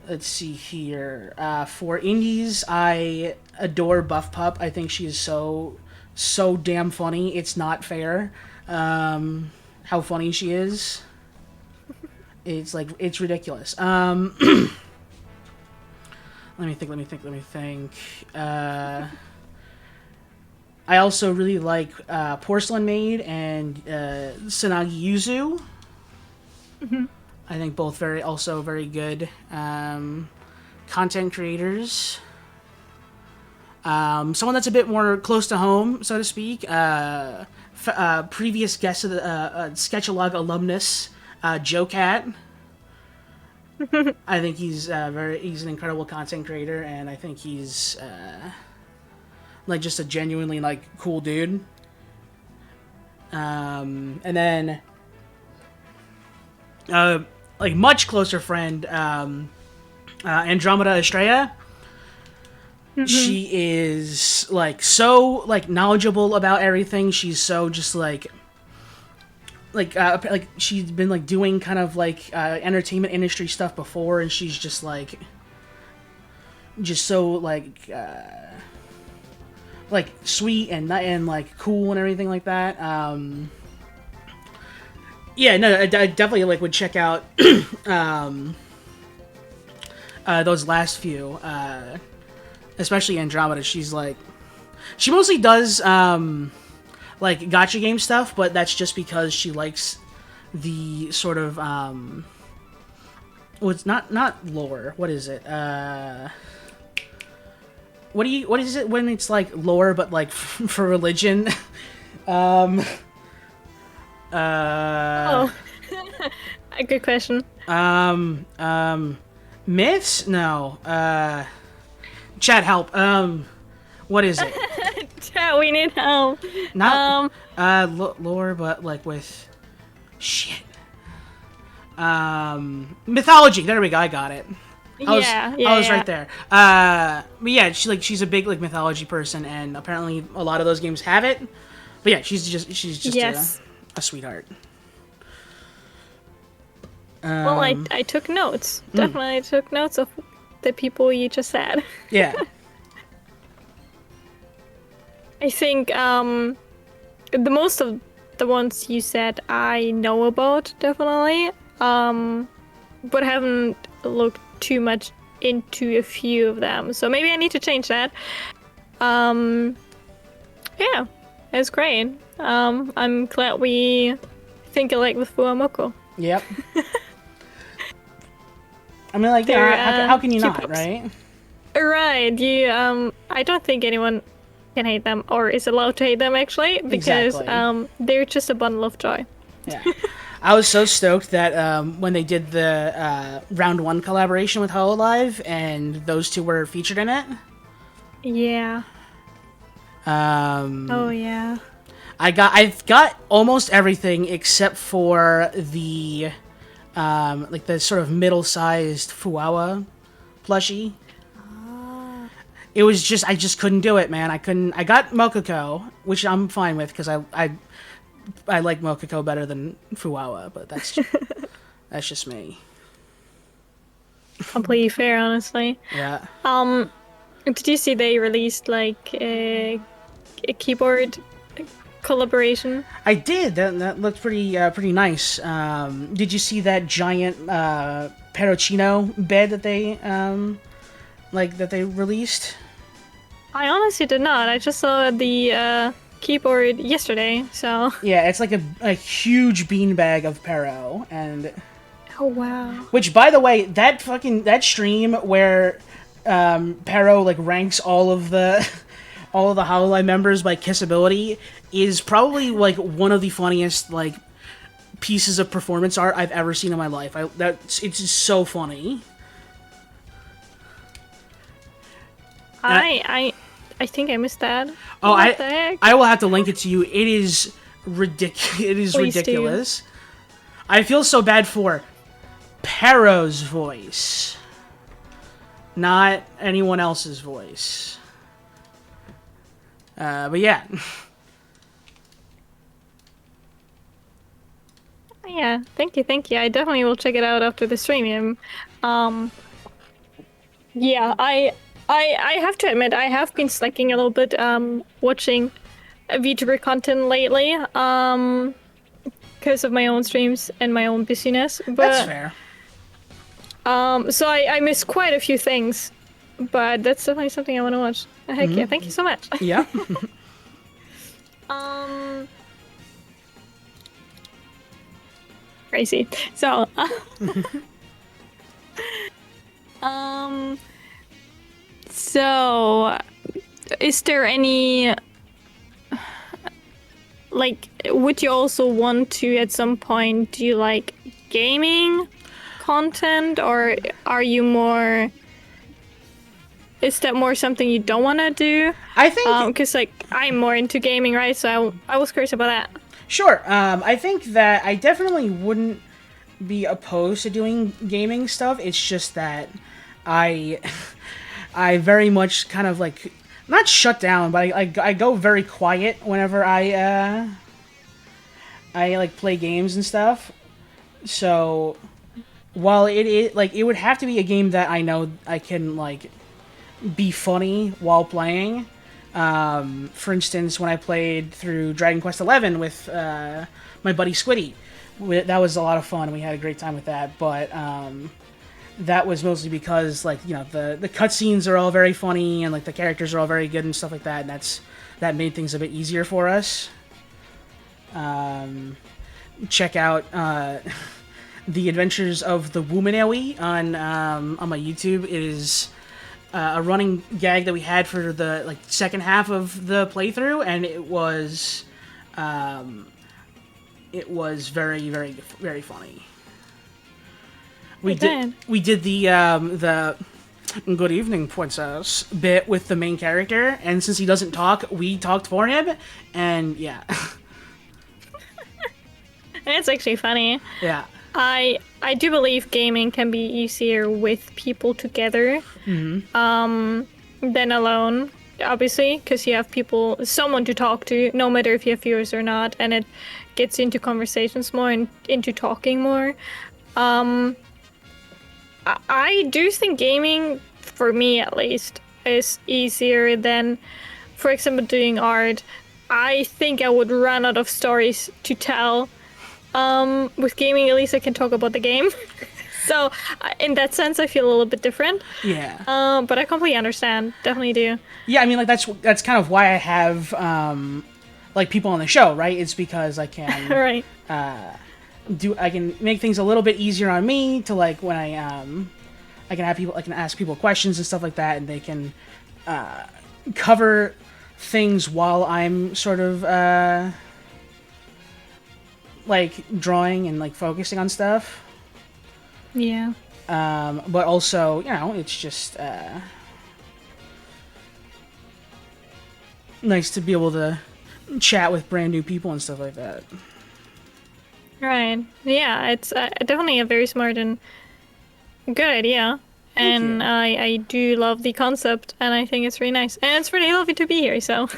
Let's see here. For indies, I adore Buff Pup. I think she is so damn funny. It's not fair how funny she is. It's ridiculous. Let me think. I also really like Porcelain Maid and Sanagi Yuzu. Mm-hmm. I think both very good content creators. Someone that's a bit more close to home, so to speak. Previous guest of the Sketchalog alumnus, Joe Cat. I think he's an incredible content creator, and I think he's like just a genuinely like cool dude. And then like much closer friend, Andromeda Estrella. She is like so like knowledgeable about everything. She's so just like she's been like doing kind of like entertainment industry stuff before, and she's just so like sweet and like cool and everything like that. Yeah, no, I definitely like would check out those last few, especially Andromeda. She mostly does like gacha game stuff, but that's just because she likes the sort of well, it's not lore. What is it? What is it when it's like lore but like for religion? Oh, a good question. Myths? No. Chat, help. What is it? Chat, we need help. Not lore, but like with shit. Mythology. There we go. I got it. I was right there. But yeah, she's a big like mythology person, and apparently a lot of those games have it. But yeah, she's just yes. a sweetheart. Well, I took notes. Definitely took notes of the people you just said. Yeah. I think the most of the ones you said I know about, definitely. But haven't looked too much into a few of them. So maybe I need to change that. Yeah, it's great. I'm glad we think alike with Fuamoko. Yep. I mean, like, yeah, how can you not, right? Right. You, I don't think anyone can hate them or is allowed to hate them, actually, because they're just a bundle of joy. Yeah. I was so stoked that when they did the round 1 collaboration with Hololive and those two were featured in it. Yeah. Oh yeah. I've got almost everything except for the like the sort of middle-sized Fuawa plushie. It was just I just couldn't do it, man. I got Mokoko, which I'm fine with because I like Mokoko better than Fuawa, but that's just me. Completely fair, honestly. Yeah. Did you see they released like a keyboard collaboration? I did. That looked pretty nice. Did you see that giant Perocino bed that they released? I honestly did not. I just saw the keyboard yesterday, so... Yeah, it's like a huge beanbag of Pero, and... Oh, wow. Which, by the way, that stream where Pero, like, ranks all of the Hololive members by kissability is probably, like, one of the funniest, like, pieces of performance art I've ever seen in my life. It's just so funny. I think I missed that. Oh, what the heck? I will have to link it to you. It is ridiculous. It is Please ridiculous. Do. I feel so bad for Pero's voice, not anyone else's voice. But yeah. Yeah, thank you. I definitely will check it out after the stream. Yeah, I have to admit, I have been slacking a little bit watching VTuber content lately because of my own streams and my own busyness. But, that's fair. So I missed quite a few things, but that's definitely something I want to watch. Heck yeah, thank you so much. Yeah. Crazy. So, so, is there any, like, would you also want to at some point do like gaming content, or are you more, is that more something you don't want to do? I think, because like I'm more into gaming, right? So I was curious about that. Sure. I think that I definitely wouldn't be opposed to doing gaming stuff. It's just that I I very much kind of like not shut down, but I go very quiet whenever I like play games and stuff. So while it would have to be a game that I know I can like be funny while playing. For instance, when I played through Dragon Quest XI with my buddy Squiddy, that was a lot of fun. We had a great time with that, but that was mostly because like the cutscenes are all very funny and like the characters are all very good and stuff like that, and that made things a bit easier for us. Check out the Adventures of the Woomanewi on my YouTube. It is a running gag that we had for the like second half of the playthrough, and it was very very very funny. We did the good evening princess bit with the main character, and since he doesn't talk, we talked for him, and yeah. It's actually funny. Yeah. I do believe gaming can be easier with people together than alone, obviously, because you have someone to talk to, no matter if you have viewers or not, and it gets into conversations more and into talking more. I do think gaming, for me at least, is easier than, for example, doing art. I think I would run out of stories to tell. With gaming, at least I can talk about the game. So, in that sense, I feel a little bit different. Yeah. But I completely understand. Definitely do. Yeah, I mean, like that's kind of why I have like people on the show, right? It's because I can right. I can make things a little bit easier on me to like when I can ask people questions and stuff like that, and they can cover things while I'm sort of like drawing and like focusing on stuff. Yeah. But also, it's just nice to be able to chat with brand new people and stuff like that. Right. Yeah, it's definitely a very smart and good idea. And I do love the concept, and I think it's really nice. And it's really lovely to be here, so...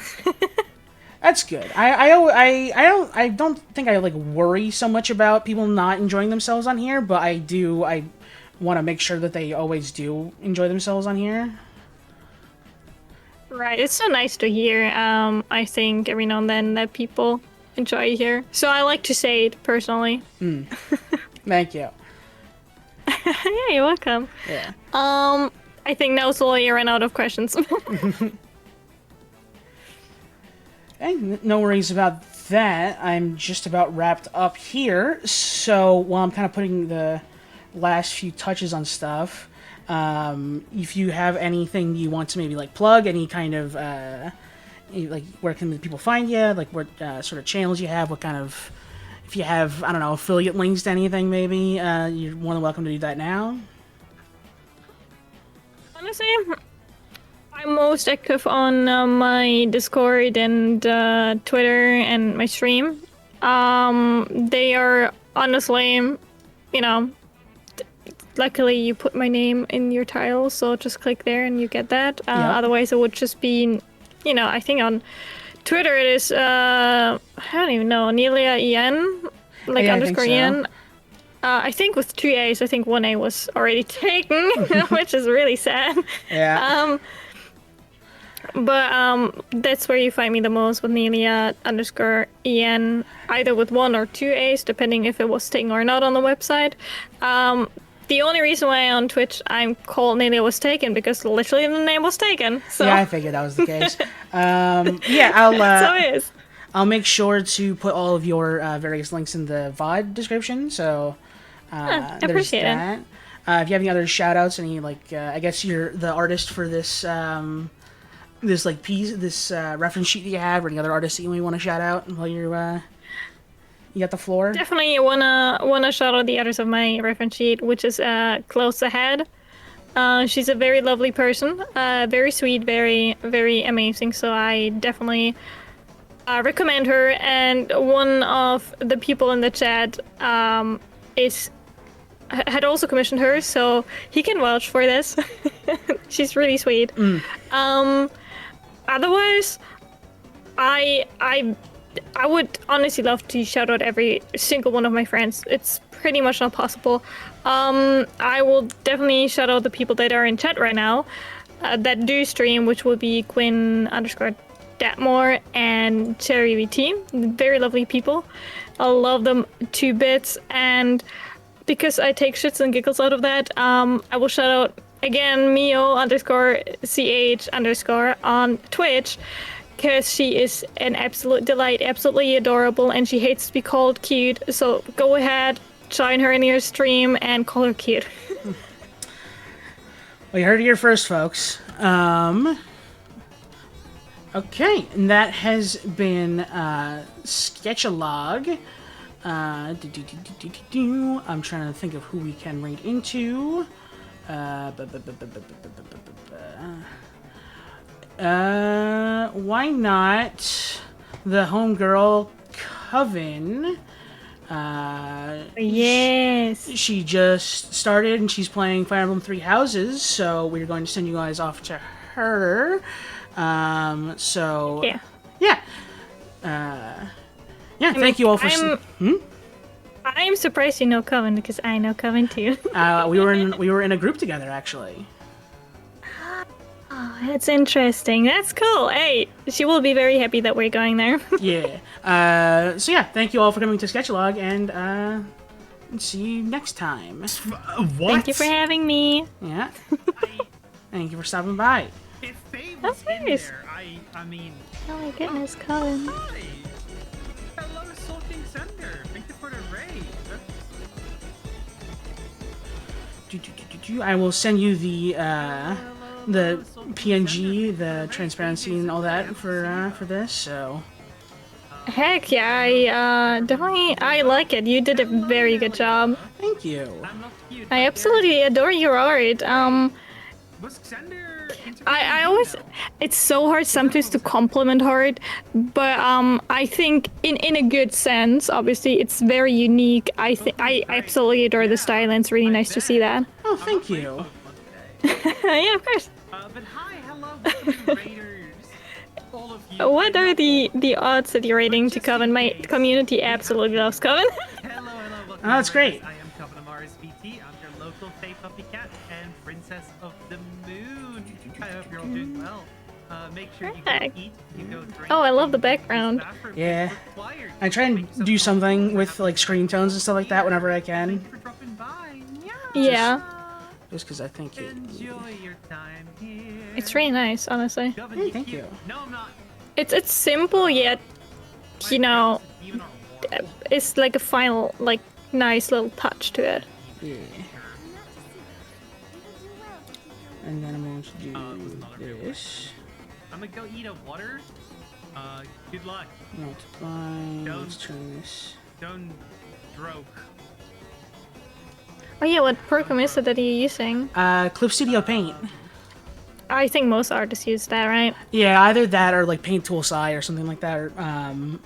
That's good. I don't think I like worry so much about people not enjoying themselves on here, but I want to make sure that they always do enjoy themselves on here. Right. It's so nice to hear. I think every now and then that people enjoy here, so I like to say it personally. Thank you. Yeah, you're welcome. Yeah. I think now slowly I ran out of questions. Hey, no worries about that. I'm just about wrapped up here. So while I'm kind of putting the last few touches on stuff, if you have anything you want to maybe like plug, any kind of like where can people find you, like what sort of channels you have, what kind of, if you have, I don't know, affiliate links to anything, maybe you're more than welcome to do that now. Honestly, I'm most active on my Discord and Twitter and my stream. They are honestly, luckily you put my name in your title, so just click there and you get that. Otherwise, it would just be, I think on Twitter it is, I don't even know, Nelia EN, like underscore EN. I think with 2 A's, I think 1 A was already taken, which is really sad. Yeah. But that's where you find me the most, with Nelia underscore EN, either with 1 or 2 A's, depending if it was taken or not on the website. The only reason why on Twitch I'm called Nelia was taken, because literally the name was taken. So. Yeah, I figured that was the case. I'll so it is. I'll make sure to put all of your various links in the VOD description, so I there's appreciate that. it. If you have any other shout-outs, any, like, I guess you're the artist for this, this, like, piece, this reference sheet that you have, or any other artists that you may want to shout out while you're, you got the floor? Definitely wanna shout out the artist of my reference sheet, which is Close Ahead. She's a very lovely person, very sweet, very, very amazing, so I definitely recommend her. And one of the people in the chat is had also commissioned her, so he can vouch for this. She's really sweet. Otherwise, I would honestly love to shout out every single one of my friends. It's pretty much not possible. I will definitely shout out the people that are in chat right now that do stream, which will be Quinn_Datmore and Cherry VT. Very lovely people. I love them to bits, and because I take shits and giggles out of that, I will shout out again Mio_CH_ on Twitch, because she is an absolute delight, absolutely adorable, and she hates to be called cute. So go ahead, join her in your stream and call her cute. Well, you heard it here first, folks. Okay, and that has been Sketchalog. I'm trying to think of who we can raid into. Why not the homegirl Coven? Yes. She just started and she's playing Fire Emblem Three Houses, so we're going to send you guys off to her. So yeah. Thank you all for. I'm surprised you know Coven because I know Coven too. we were in a group together actually. Oh, that's interesting. That's cool. Hey, she will be very happy that we're going there. Yeah. So yeah, thank you all for coming to Sketchalog, and see you next time. What? Thank you for having me. Yeah. Thank you for stopping by. If Faye was Of in course. there, I mean... Oh my goodness, Coven. Hi! Hello, Sulking Sender. Thank you for the raid. I will send you the PNG, the transparency, and all that for this. So. Heck yeah, I definitely I like it. You did a very good job. Thank you. I'm not cute. I absolutely adore your art. Was Xander I always it's so hard sometimes to compliment art, but I think in a good sense. Obviously, it's very unique. I absolutely adore the style, and it's really nice to see that. Oh, thank you. Yeah, of course. But hi, hello, welcome to Raiders. All of you. What are the odds that you're rating to Coven? My community absolutely loves Coven. Hello, welcome Oh, that's to great. Raiders. I am Coven Amaris VT. I'm your local Fae Puppy Cat and Princess of the Moon. I hope you're all doing well. Make sure you go Perfect. eat, you go drink. Oh, I love the you use background. bathroom if Yeah. required. I try and do something with like screen tones and stuff like that whenever I can, Thank you for dropping by. Yeah, just because I think it. Enjoy your time here. it's really nice, honestly. Coven, Yeah, you thank cute. you. No, I'm not. It's simple yet, you know, Even our war. it's like a final like nice little touch to it. Yeah. And then I'm going to was do another good this. I'm gonna go eat a water. Good luck. Multiply. Let's turn this. Don't stroke. Oh yeah, what program is it that you're using? Clip Studio Paint. I think most artists use that, right? Yeah, either that or like Paint Tool Sai or something like that. Or,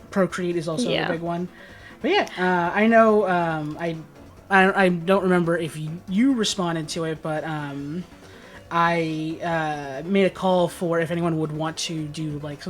Procreate is also Yeah. a big one. But yeah, I know. I don't remember if you responded to it, but I made a call for if anyone would want to do like some